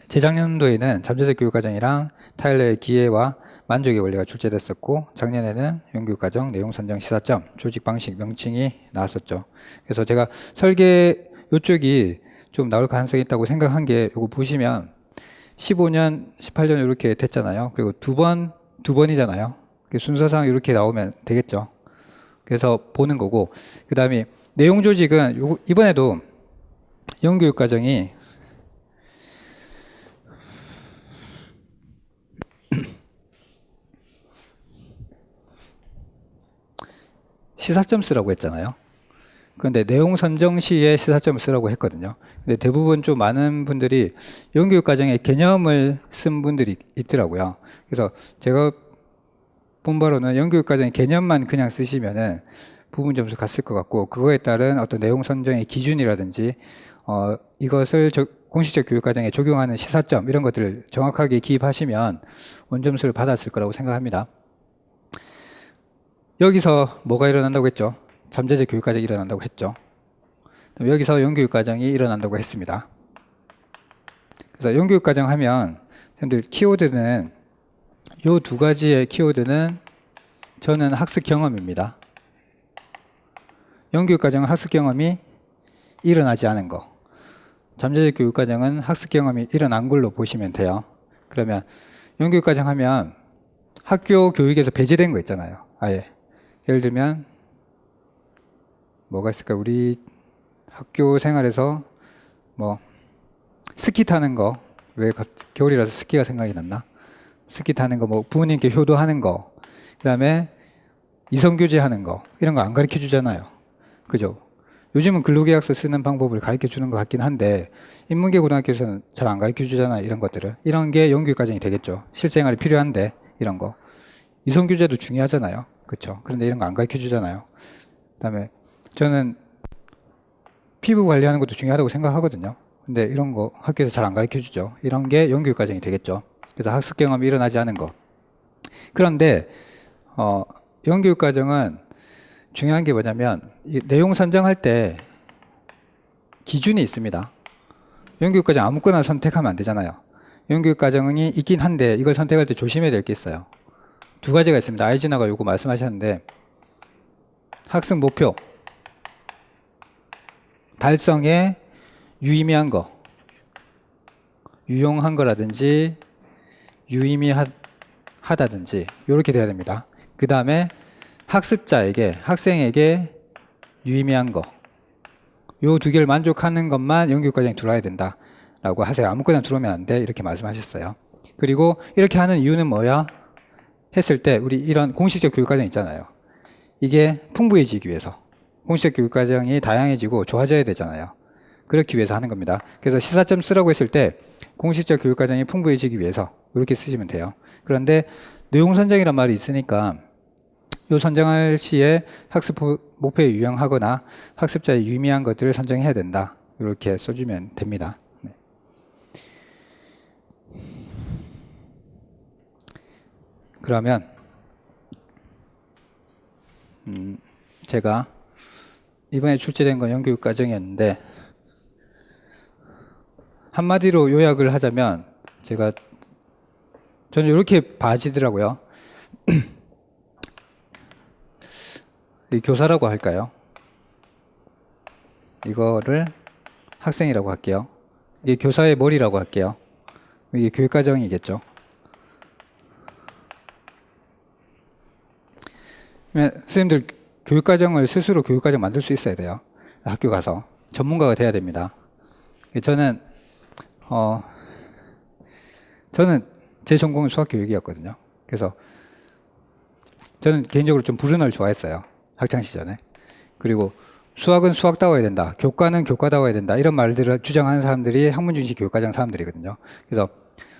재작년도에는 잠재적 교육과정이랑 타일러의 기회와 만족의 원리가 출제됐었고 작년에는 연교육과정 내용 선정 시사점 조직 방식 명칭이 나왔었죠. 그래서 제가 설계 이쪽이 좀 나올 가능성이 있다고 생각한 게 이거 보시면 15년, 18년 이렇게 됐잖아요. 그리고 두 번이잖아요. 순서상 이렇게 나오면 되겠죠. 그래서 보는 거고 그 다음에 내용 조직은 이번에도 연교육과정이 시사점 쓰라고 했잖아요. 그런데 내용 선정 시에 시사점을 쓰라고 했거든요. 근데 대부분 좀 많은 분들이 연교육과정의 개념을 쓴 분들이 있더라고요. 그래서 제가 본 바로는 연교육과정의 개념만 그냥 쓰시면은 부분 점수 갔을 것 같고 그거에 따른 어떤 내용 선정의 기준이라든지 이것을 공식적 교육과정에 적용하는 시사점 이런 것들을 정확하게 기입하시면 원점수를 받았을 거라고 생각합니다. 여기서 뭐가 일어난다고 했죠? 잠재적 교육과정이 일어난다고 했죠. 여기서 연교육과정이 일어난다고 했습니다. 그래서 연교육과정 하면 선생님들 키워드는 요 두 가지의 키워드는 저는 학습 경험입니다. 연교육과정은 학습 경험이 일어나지 않은 거. 잠재적 교육과정은 학습 경험이 일어난 걸로 보시면 돼요. 그러면 연교육과정 하면 학교 교육에서 배제된 거 있잖아요. 아예. 예를 들면 뭐가 있을까? 우리 학교 생활에서 뭐 스키 타는 거, 왜 겨울이라서 스키가 생각이 났나? 스키 타는 거, 뭐 부모님께 효도하는 거, 그 다음에 이성교제 하는 거 이런 거 안 가르쳐 주잖아요. 그죠? 요즘은 근로계약서 쓰는 방법을 가르쳐 주는 것 같긴 한데 인문계 고등학교에서는 잘 안 가르쳐 주잖아요. 이런 것들을. 이런 게 연구교육 과정이 되겠죠. 실생활이 필요한데 이런 거. 이성교제도 중요하잖아요. 그렇죠? 그런데 이런 거 안 가르쳐 주잖아요. 그다음에 저는 피부 관리하는 것도 중요하다고 생각하거든요. 근데 이런 거 학교에서 잘 안 가르쳐 주죠. 이런 게 연구교육 과정이 되겠죠. 그래서 학습 경험이 일어나지 않은 거. 그런데 연구교육 과정은 중요한 게 뭐냐면 이 내용 선정할 때 기준이 있습니다. 연구교육 과정 아무거나 선택하면 안 되잖아요. 연구교육 과정이 있긴 한데 이걸 선택할 때 조심해야 될 게 있어요. 두 가지가 있습니다. 아이진아가 요거 말씀하셨는데 학습 목표 달성에 유의미한 거, 유용한 거라든지 유의미하다든지 이렇게 돼야 됩니다. 그 다음에 학습자에게, 학생에게 유의미한 거, 요 두 개를 만족하는 것만 연구과정에 들어와야 된다라고 하세요. 아무거나 들어오면 안 돼. 이렇게 말씀하셨어요. 그리고 이렇게 하는 이유는 뭐야? 했을 때 우리 이런 공식적 교육과정 있잖아요. 이게 풍부해지기 위해서. 공식적 교육과정이 다양해지고 좋아져야 되잖아요. 그렇기 위해서 하는 겁니다. 그래서 시사점 쓰라고 했을 때 공식적 교육과정이 풍부해지기 위해서 이렇게 쓰시면 돼요. 그런데 내용 선정이란 말이 있으니까 요 선정할 시에 학습 목표에 유용하거나 학습자의 유의미한 것들을 선정해야 된다. 이렇게 써주면 됩니다. 네. 그러면 제가 이번에 출제된 건 연교육 과정이었는데 한마디로 요약을 하자면 저는 이렇게 봐지더라고요. 이 교사라고 할까요? 이거를 학생이라고 할게요. 이게 교사의 머리라고 할게요. 이게 교육과정이겠죠. 선생님들 교육과정을 스스로 교육과정 만들 수 있어야 돼요. 학교 가서 전문가가 돼야 됩니다. 저는 제 전공은 수학교육이었거든요. 그래서 저는 개인적으로 좀 부르는 걸 좋아했어요. 학창시절에. 그리고 수학은 수학다워야 된다. 교과는 교과다워야 된다. 이런 말들을 주장하는 사람들이 학문중심 교육과정 사람들이거든요. 그래서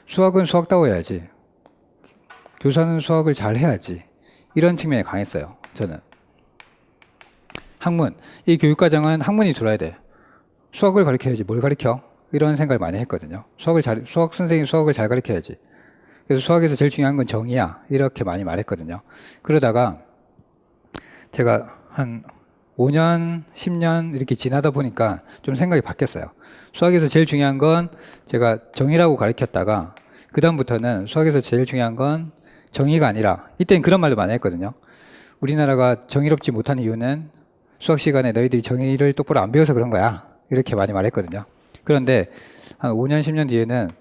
수학은 수학다워야지. 교사는 수학을 잘 해야지. 이런 측면이 강했어요. 저는. 학문. 이 교육과정은 학문이 들어야 돼. 수학을 가르쳐야지. 뭘 가르쳐? 이런 생각을 많이 했거든요. 수학 선생님이 수학을 잘 가르쳐야지. 그래서 수학에서 제일 중요한 건 정의야. 이렇게 많이 말했거든요. 그러다가 제가 한 5년, 10년 이렇게 지나다 보니까 좀 생각이 바뀌었어요. 수학에서 제일 중요한 건 제가 정의라고 가르쳤다가 그다음부터는 수학에서 제일 중요한 건 정의가 아니라 이때는 그런 말도 많이 했거든요. 우리나라가 정의롭지 못한 이유는 수학 시간에 너희들이 정의를 똑바로 안 배워서 그런 거야. 이렇게 많이 말했거든요. 그런데 한 5년, 10년 뒤에는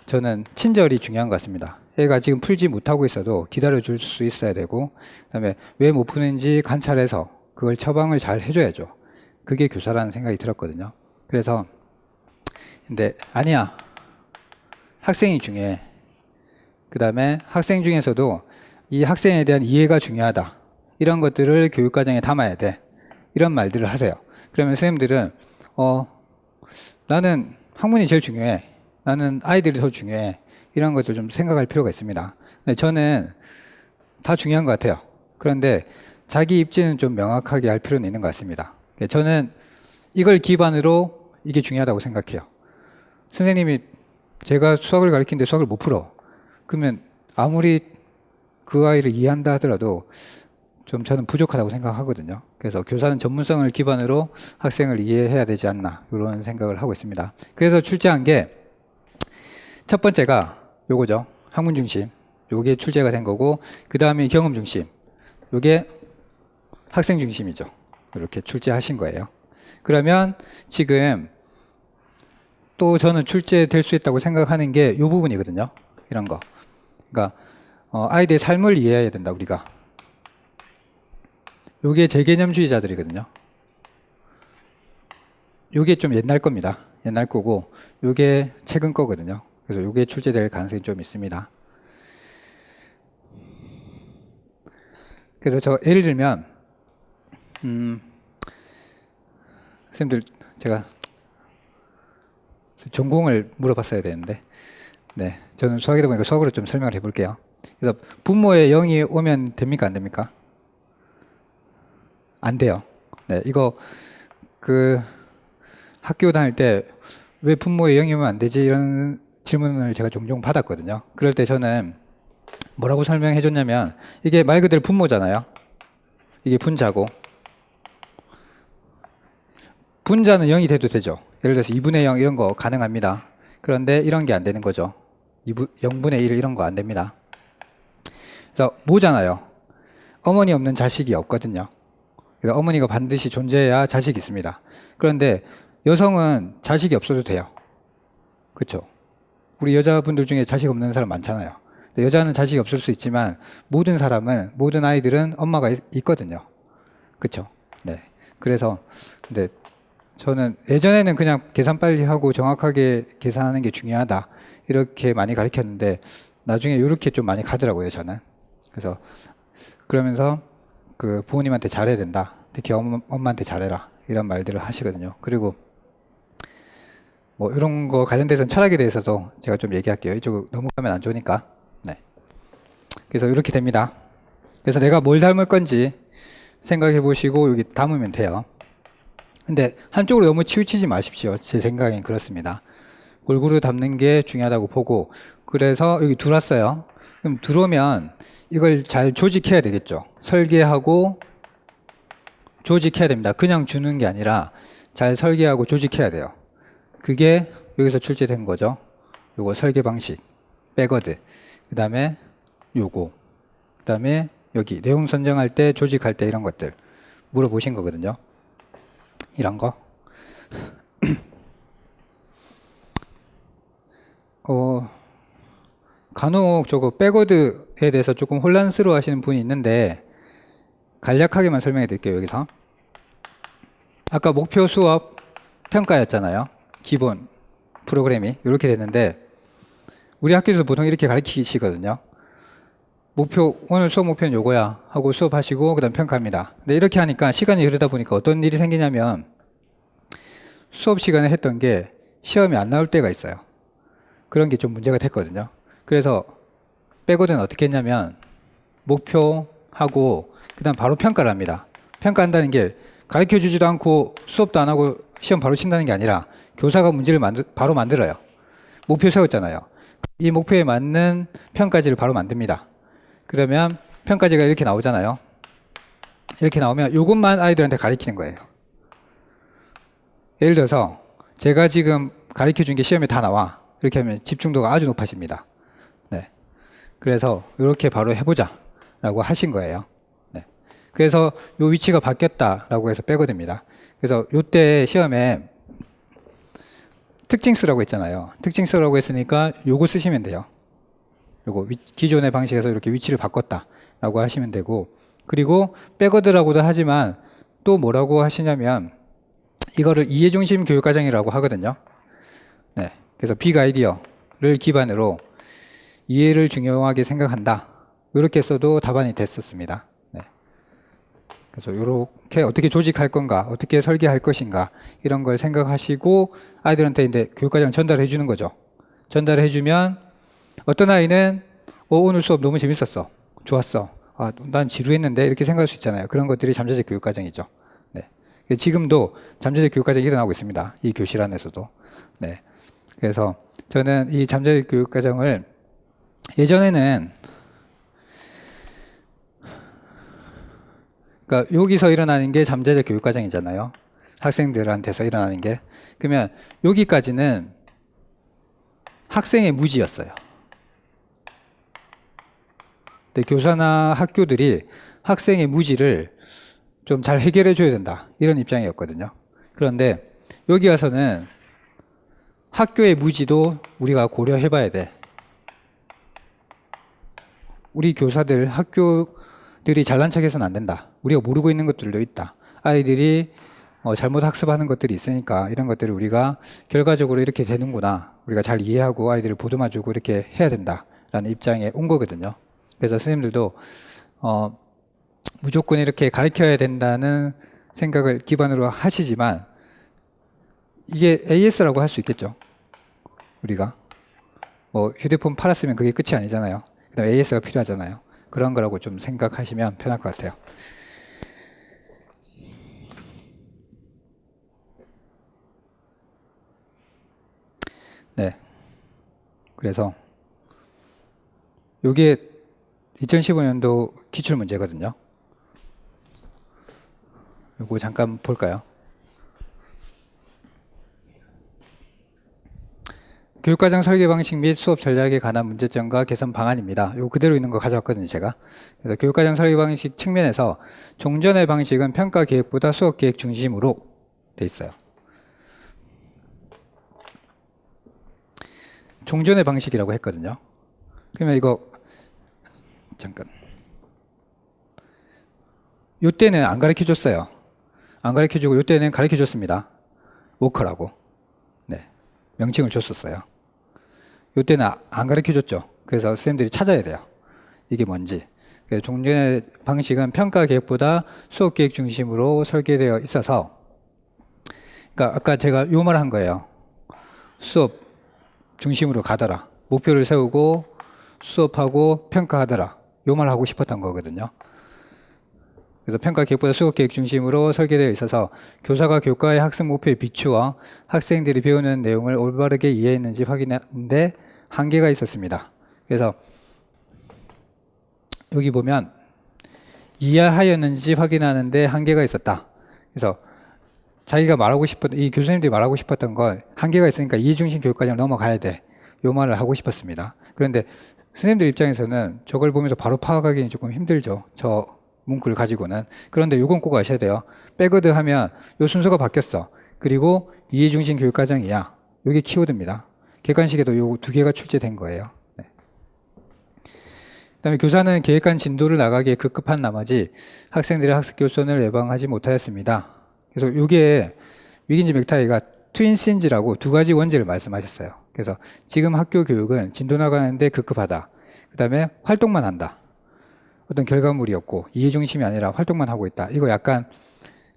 저는 친절이 중요한 것 같습니다. 애가 지금 풀지 못하고 있어도 기다려줄 수 있어야 되고 그다음에 왜 못 푸는지 관찰해서 그걸 처방을 잘 해줘야죠. 그게 교사라는 생각이 들었거든요. 그래서 근데 아니야. 학생이 중요해. 그다음에 학생 중에서도 이 학생에 대한 이해가 중요하다. 이런 것들을 교육과정에 담아야 돼. 이런 말들을 하세요. 그러면 선생님들은 나는 학문이 제일 중요해. 나는 아이들이 더 중요해. 이런 것들 좀 생각할 필요가 있습니다. 근데 저는 다 중요한 것 같아요. 그런데 자기 입지는 좀 명확하게 할 필요는 있는 것 같습니다. 저는 이걸 기반으로 이게 중요하다고 생각해요. 선생님이 제가 수학을 가르치는데 수학을 못 풀어. 그러면 아무리 그 아이를 이해한다 하더라도 좀 저는 부족하다고 생각하거든요. 그래서 교사는 전문성을 기반으로 학생을 이해해야 되지 않나 이런 생각을 하고 있습니다. 그래서 출제한 게 첫 번째가 요거죠. 학문 중심. 요게 출제가 된 거고 그 다음에 경험 중심. 요게 학생 중심이죠. 이렇게 출제하신 거예요. 그러면 지금 또 저는 출제될 수 있다고 생각하는 게 요 부분이거든요. 이런 거. 그러니까 아이들의 삶을 이해해야 된다 우리가. 요게 재개념주의자들이거든요. 요게 좀 옛날 겁니다. 옛날 거고 요게 최근 거거든요. 그래서 요게 출제될 가능성이 좀 있습니다. 그래서 저 예를 들면 선생님들 제가 전공을 물어봤어야 되는데, 네, 저는 수학이다 보니까 수학으로 좀 설명을 해볼게요. 그래서 분모에 0이 오면 됩니까, 안 됩니까? 안 돼요. 네, 이거 그 학교 다닐 때 왜 분모에 0이 오면 안 되지? 이런 질문을 제가 종종 받았거든요. 그럴 때 저는 뭐라고 설명해 줬냐면, 이게 말 그대로 분모잖아요. 이게 분자고, 분자는 0이 돼도 되죠. 예를 들어서 2분의 0 이런 거 가능합니다. 그런데 이런 게 안 되는 거죠. 0분의 1 이런 거 안 됩니다. 그래서 모잖아요. 어머니 없는 자식이 없거든요. 그래서 어머니가 반드시 존재해야 자식이 있습니다. 그런데 여성은 자식이 없어도 돼요. 그렇죠? 우리 여자분들 중에 자식 없는 사람 많잖아요. 여자는 자식이 없을 수 있지만 모든 사람은, 모든 아이들은 엄마가 있거든요. 그렇죠? 네. 그래서 근데 저는 예전에는 그냥 계산 빨리 하고 정확하게 계산하는 게 중요하다 이렇게 많이 가르쳤는데, 나중에 이렇게 좀 많이 가더라고요, 저는. 그래서 그러면서 그 부모님한테 잘해야 된다, 특히 엄마한테 잘해라 이런 말들을 하시거든요. 그리고 뭐 이런 거 관련돼서는 철학에 대해서도 제가 좀 얘기할게요. 이쪽 넘어가면 안 좋으니까. 네. 그래서 이렇게 됩니다. 그래서 내가 뭘 닮을 건지 생각해 보시고 여기 담으면 돼요. 근데 한쪽으로 너무 치우치지 마십시오. 제 생각엔 그렇습니다. 골고루 담는 게 중요하다고 보고, 그래서 여기 들어왔어요. 그럼 들어오면 이걸 잘 조직해야 되겠죠. 설계하고 조직해야 됩니다. 그냥 주는 게 아니라 잘 설계하고 조직해야 돼요. 그게 여기서 출제된 거죠. 요거 설계 방식, 백워드, 그 다음에 요거, 그 다음에 여기 내용 선정할 때, 조직할 때 이런 것들 물어보신 거거든요. 이런 거. 간혹 저거 백워드에 대해서 조금 혼란스러워 하시는 분이 있는데, 간략하게만 설명해 드릴게요. 여기서 아까 목표 수업 평가였잖아요. 기본 프로그램이 이렇게 됐는데, 우리 학교에서 보통 이렇게 가르치시거든요. 목표, 오늘 수업 목표는 요거야 하고 수업하시고 그 다음 평가합니다. 근데 이렇게 하니까 시간이 흐르다 보니까 어떤 일이 생기냐면, 수업 시간에 했던 게 시험에 안 나올 때가 있어요. 그런 게 좀 문제가 됐거든요. 그래서 백워드는 어떻게 했냐면, 목표하고 그 다음 바로 평가를 합니다. 평가한다는 게 가르쳐 주지도 않고 수업도 안 하고 시험 바로 친다는 게 아니라, 교사가 문제를 바로 만들어요. 목표 세웠잖아요. 이 목표에 맞는 평가지를 바로 만듭니다. 그러면 평가지가 이렇게 나오잖아요. 이렇게 나오면 이것만 아이들한테 가르치는 거예요. 예를 들어서 제가 지금 가르쳐 준 게 시험에 다 나와. 이렇게 하면 집중도가 아주 높아집니다. 네. 그래서 이렇게 바로 해보자 라고 하신 거예요. 네. 그래서 이 위치가 바뀌었다라고 해서 빼거든요. 그래서 이때 시험에 특징 쓰라고 했잖아요. 특징 쓰라고 했으니까 요거 쓰시면 돼요. 요거 기존의 방식에서 이렇게 위치를 바꿨다라고 하시면 되고, 그리고 백워드라고도 하지만 또 뭐라고 하시냐면, 이거를 이해중심 교육과정이라고 하거든요. 네. 그래서 빅 아이디어를 기반으로 이해를 중요하게 생각한다, 이렇게 써도 답안이 됐었습니다. 네. 그래서 이렇게 어떻게 조직할 건가, 어떻게 설계할 것인가, 이런 걸 생각하시고 아이들한테 이제 교육과정을 전달해 주는 거죠. 전달해 주면 어떤 아이는 오늘 수업 너무 재밌었어, 좋았어, 난 지루했는데, 이렇게 생각할 수 있잖아요. 그런 것들이 잠재적 교육과정이죠. 네. 지금도 잠재적 교육과정이 일어나고 있습니다. 이 교실 안에서도. 네. 그래서 저는 이 잠재적 교육과정을 예전에는, 그러니까 여기서 일어나는 게 잠재적 교육과정이잖아요. 학생들한테서 일어나는 게. 그러면 여기까지는 학생의 무지였어요. 근데 교사나 학교들이 학생의 무지를 좀 잘 해결해 줘야 된다, 이런 입장이었거든요. 그런데 여기 와서는 학교의 무지도 우리가 고려해 봐야 돼. 우리 교사들, 학교들이 잘난 척해서는 안 된다. 우리가 모르고 있는 것들도 있다. 아이들이 잘못 학습하는 것들이 있으니까 이런 것들을 우리가 결과적으로 이렇게 되는구나, 우리가 잘 이해하고 아이들을 보듬어주고 이렇게 해야 된다라는 입장에 온 거거든요. 그래서 선생님들도 무조건 이렇게 가르쳐야 된다는 생각을 기반으로 하시지만, 이게 AS라고 할 수 있겠죠. 우리가 뭐 휴대폰 팔았으면 그게 끝이 아니잖아요. 그다음 AS가 필요하잖아요. 그런 거라고 좀 생각하시면 편할 것 같아요. 네. 그래서 요게 2015년도 기출 문제거든요. 요거 잠깐 볼까요? 교육과정 설계 방식 및 수업 전략에 관한 문제점과 개선 방안입니다. 요 그대로 있는 거 가져왔거든요, 제가. 그래서 교육과정 설계 방식 측면에서 종전의 방식은 평가 계획보다 수업 계획 중심으로 돼 있어요. 종전의 방식이라고 했거든요. 그러면 이거 잠깐. 요 때는 안 가르쳐 줬어요. 안 가르쳐 주고 요 때는 가르쳐 줬습니다. 워커라고. 네. 명칭을 줬었어요. 요 때는 안 가르쳐 줬죠. 그래서 선생님들이 찾아야 돼요. 이게 뭔지. 종전의 방식은 평가 계획보다 수업 계획 중심으로 설계되어 있어서, 그러니까 아까 제가 요 말 한 거예요. 수업 중심으로 가더라. 목표를 세우고 수업하고 평가하더라. 요 말 하고 싶었던 거거든요. 그래서 평가 계획보다 수업 계획 중심으로 설계되어 있어서 교사가 교과의 학습 목표에 비추어 학생들이 배우는 내용을 올바르게 이해했는지 확인하는데 한계가 있었습니다. 그래서 여기 보면 이해하였는지 확인하는데 한계가 있었다. 그래서 자기가 말하고 싶었던, 이 교수님들이 말하고 싶었던 건 한계가 있으니까 이해중심 교육과정을 넘어가야 돼. 요 말을 하고 싶었습니다. 그런데 선생님들 입장에서는 저걸 보면서 바로 파악하기는 조금 힘들죠. 저 문구를 가지고는. 그런데 요건 꼭 아셔야 돼요. 백워드 하면 요 순서가 바뀌었어. 그리고 이해중심 교육과정이야. 요게 키워드입니다. 객관식에도 요 두 개가 출제된 거예요. 네. 그다음에 교사는 계획한 진도를 나가기에 급급한 나머지 학생들의 학습 교선을 예방하지 못하였습니다. 그래서 요게 위긴지 맥타이가 트윈신지라고 두 가지 원죄를 말씀하셨어요. 그래서 지금 학교 교육은 진도 나가는데 급급하다. 그다음에 활동만 한다. 어떤 결과물이 없고 이해 중심이 아니라 활동만 하고 있다. 이거 약간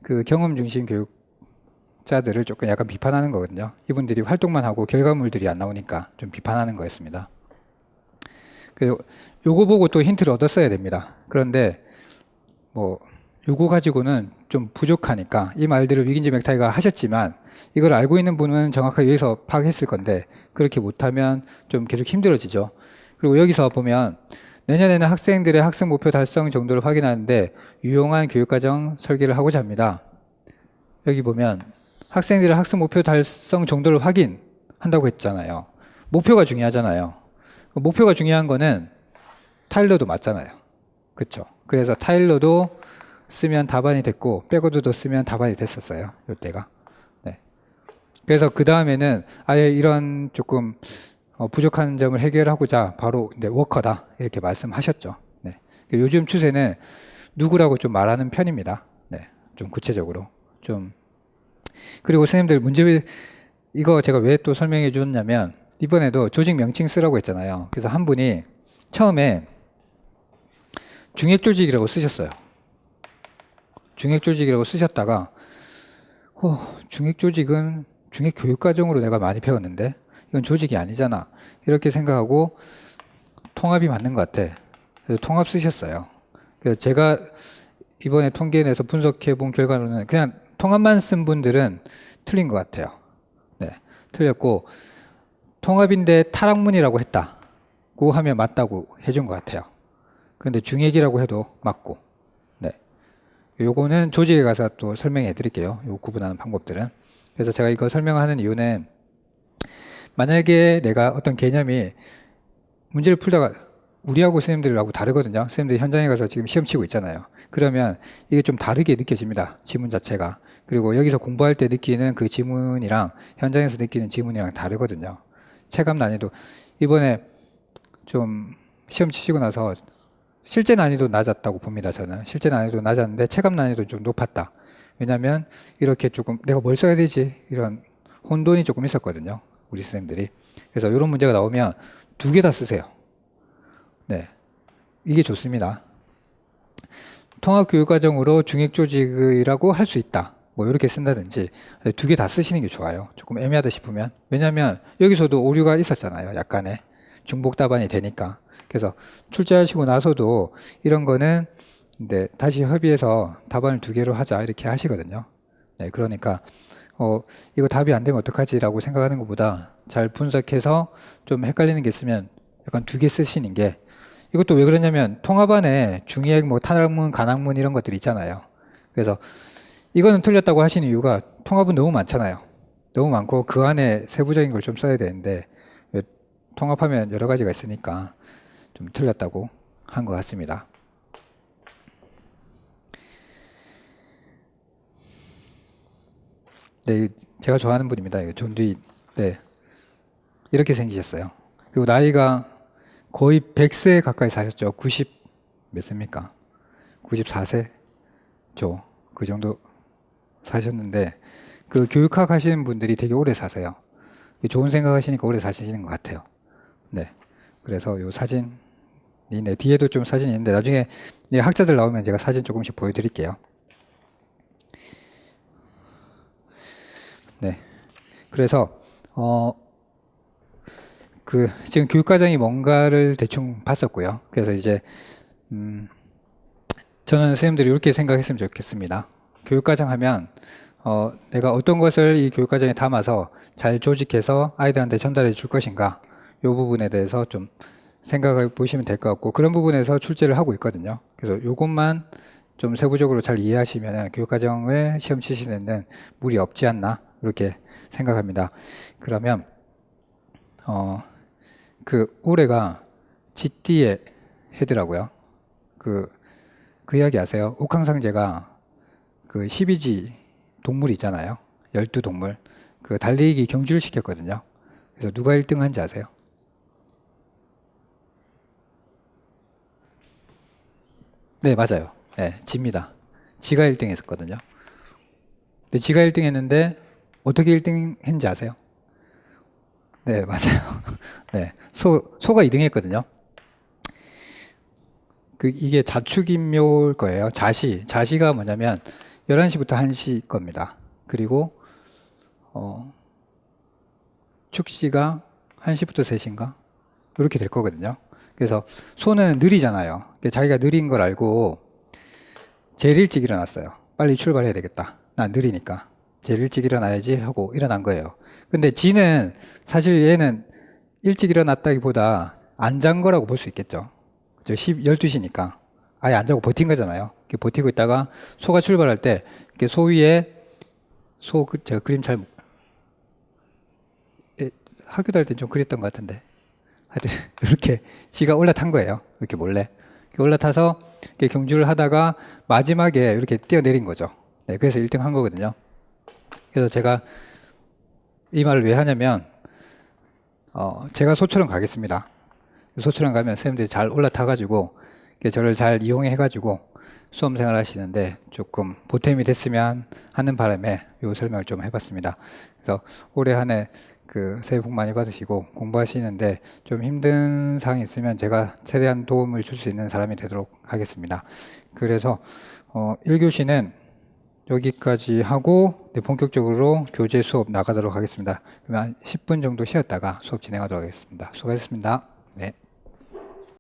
그 경험 중심 교육자들을 조금 약간 비판하는 거거든요. 이분들이 활동만 하고 결과물들이 안 나오니까 좀 비판하는 거였습니다. 그리고 요거 보고 또 힌트를 얻었어야 됩니다. 그런데 뭐 요거 가지고는 좀 부족하니까 이 말들을 위긴지 맥타이가 하셨지만 이걸 알고 있는 분은 정확하게 여기서 파악했을 건데 그렇게 못하면 좀 계속 힘들어지죠. 그리고 여기서 보면 내년에는 학생들의 학습 목표 달성 정도를 확인하는데 유용한 교육과정 설계를 하고자 합니다. 여기 보면 학생들의 학습 목표 달성 정도를 확인한다고 했잖아요. 목표가 중요하잖아요. 목표가 중요한 거는 타일러도 맞잖아요. 그렇죠? 그래서 타일러도 쓰면 답안이 됐고 백워드도 쓰면 답안이 됐었어요. 이때가. 네. 그래서 그 다음에는 아예 이런 조금 부족한 점을 해결하고자 바로 워커다 이렇게 말씀하셨죠. 네. 요즘 추세는 누구라고 좀 말하는 편입니다. 네. 좀 구체적으로 좀. 그리고 선생님들 문제 이거 제가 왜 또 설명해 주었냐면 이번에도 조직 명칭 쓰라고 했잖아요. 그래서 한 분이 처음에 중액조직이라고 쓰셨어요. 중액조직이라고 쓰셨다가 중액조직은 중액교육과정으로 내가 많이 배웠는데 이건 조직이 아니잖아. 이렇게 생각하고 통합이 맞는 것 같아. 그래서 통합 쓰셨어요. 그래서 제가 이번에 통계 내서 분석해 본 결과로는 그냥 통합만 쓴 분들은 틀린 것 같아요. 네, 틀렸고 통합인데 타락문이라고 했다고 하면 맞다고 해준 것 같아요. 그런데 중액이라고 해도 맞고. 네, 요거는 조직에 가서 또 설명해 드릴게요. 요 구분하는 방법들은. 그래서 제가 이거 설명하는 이유는 만약에 내가 어떤 개념이 문제를 풀다가 우리하고 선생님들하고 다르거든요. 선생님들이 현장에 가서 지금 시험 치고 있잖아요. 그러면 이게 좀 다르게 느껴집니다. 지문 자체가. 그리고 여기서 공부할 때 느끼는 그 지문이랑 현장에서 느끼는 지문이랑 다르거든요. 체감 난이도. 이번에 좀 시험 치시고 나서 실제 난이도 낮았다고 봅니다. 저는. 실제 난이도 낮았는데 체감 난이도 좀 높았다. 왜냐하면 이렇게 조금 내가 뭘 써야 되지? 이런 혼돈이 조금 있었거든요. 우리 선생님들이. 그래서 이런 문제가 나오면 두 개 다 쓰세요. 네, 이게 좋습니다. 통합교육과정으로 중액조직이라고 할 수 있다. 뭐 이렇게 쓴다든지 두 개 다 쓰시는 게 좋아요. 조금 애매하다 싶으면. 왜냐하면 여기서도 오류가 있었잖아요. 약간의 중복 답안이 되니까. 그래서 출제하시고 나서도 이런 거는 근데 다시 협의해서 답안을 두 개로 하자 이렇게 하시거든요. 네, 그러니까 이거 답이 안 되면 어떡하지라고 생각하는 것보다 잘 분석해서 좀 헷갈리는 게 있으면 약간 두 개 쓰시는 게 이것도 왜 그러냐면 통합안에 중의액, 뭐 탄학문, 간학문 이런 것들이 있잖아요. 그래서 이거는 틀렸다고 하시는 이유가 통합은 너무 많잖아요. 너무 많고 그 안에 세부적인 걸 좀 써야 되는데 통합하면 여러 가지가 있으니까 좀 틀렸다고 한 것 같습니다. 네, 제가 좋아하는 분입니다. 존 듀이. 네, 이렇게 생기셨어요. 그리고 나이가 거의 100세 가까이 사셨죠. 90 몇 세입니까? 94세죠. 그 정도 사셨는데 그 교육학 하시는 분들이 되게 오래 사세요. 좋은 생각 하시니까 오래 사시는 것 같아요. 네. 그래서 요 사진이 네, 뒤에도 좀 사진이 있는데 나중에 학자들 나오면 제가 사진 조금씩 보여드릴게요. 네. 그래서 지금 교육과정이 뭔가를 대충 봤었고요. 그래서 이제 저는 선생님들이 이렇게 생각했으면 좋겠습니다. 교육과정 하면 내가 어떤 것을 이 교육과정에 담아서 잘 조직해서 아이들한테 전달해 줄 것인가 이 부분에 대해서 좀 생각해 보시면 될 것 같고 그런 부분에서 출제를 하고 있거든요. 그래서 이것만 좀 세부적으로 잘 이해하시면 교육과정을 시험 치시는 데는 무리 없지 않나 이렇게 생각합니다. 그러면 올해가 쥐띠의 해더라고요. 그 이야기 아세요? 옥황상제가 그 12지 동물 있잖아요. 12동물. 그 달리기 경주를 시켰거든요. 그래서 누가 1등 한지 아세요? 네, 맞아요. 네, 지입니다. 지가 1등 했었거든요. 근데 지가 1등 했는데 어떻게 1등 했는지 아세요? 네, 맞아요. 네, 소가 2등 했거든요. 이게 자축인묘일 거예요. 자시가 뭐냐면 11시부터 1시 겁니다. 그리고 축시가 1시부터 3시인가? 이렇게 될 거거든요. 그래서 소는 느리잖아요. 자기가 느린 걸 알고 제일 일찍 일어났어요. 빨리 출발해야 되겠다. 난 느리니까. 제일 일찍 일어나야지 하고 일어난 거예요. 근데 지는 사실 얘는 일찍 일어났다기보다 안 잔 거라고 볼 수 있겠죠. 12시니까. 아예 안 자고 버틴 거잖아요. 버티고 있다가 소가 출발할 때 소 위에 제가 그림 잘 학교 다닐 때 좀 그랬던 것 같은데 하여튼 이렇게 지가 올라탄 거예요. 이렇게 몰래 올라타서 경주를 하다가 마지막에 이렇게 뛰어내린 거죠. 네, 그래서 1등 한 거거든요. 그래서 제가 이 말을 왜 하냐면 제가 소처럼 가겠습니다. 소처럼 가면 선생님들이 잘 올라타가지고 저를 잘 이용해가지고 수험생활 하시는데 조금 보탬이 됐으면 하는 바람에 이 설명을 좀 해봤습니다. 그래서 올해 한 해 새해 복 많이 받으시고 공부하시는데 좀 힘든 사항이 있으면 제가 최대한 도움을 줄 수 있는 사람이 되도록 하겠습니다. 그래서 1교시는 여기까지 하고 본격적으로 교재 수업 나가도록 하겠습니다. 그러면 한 10분 정도 쉬었다가 수업 진행하도록 하겠습니다. 수고하셨습니다. 네.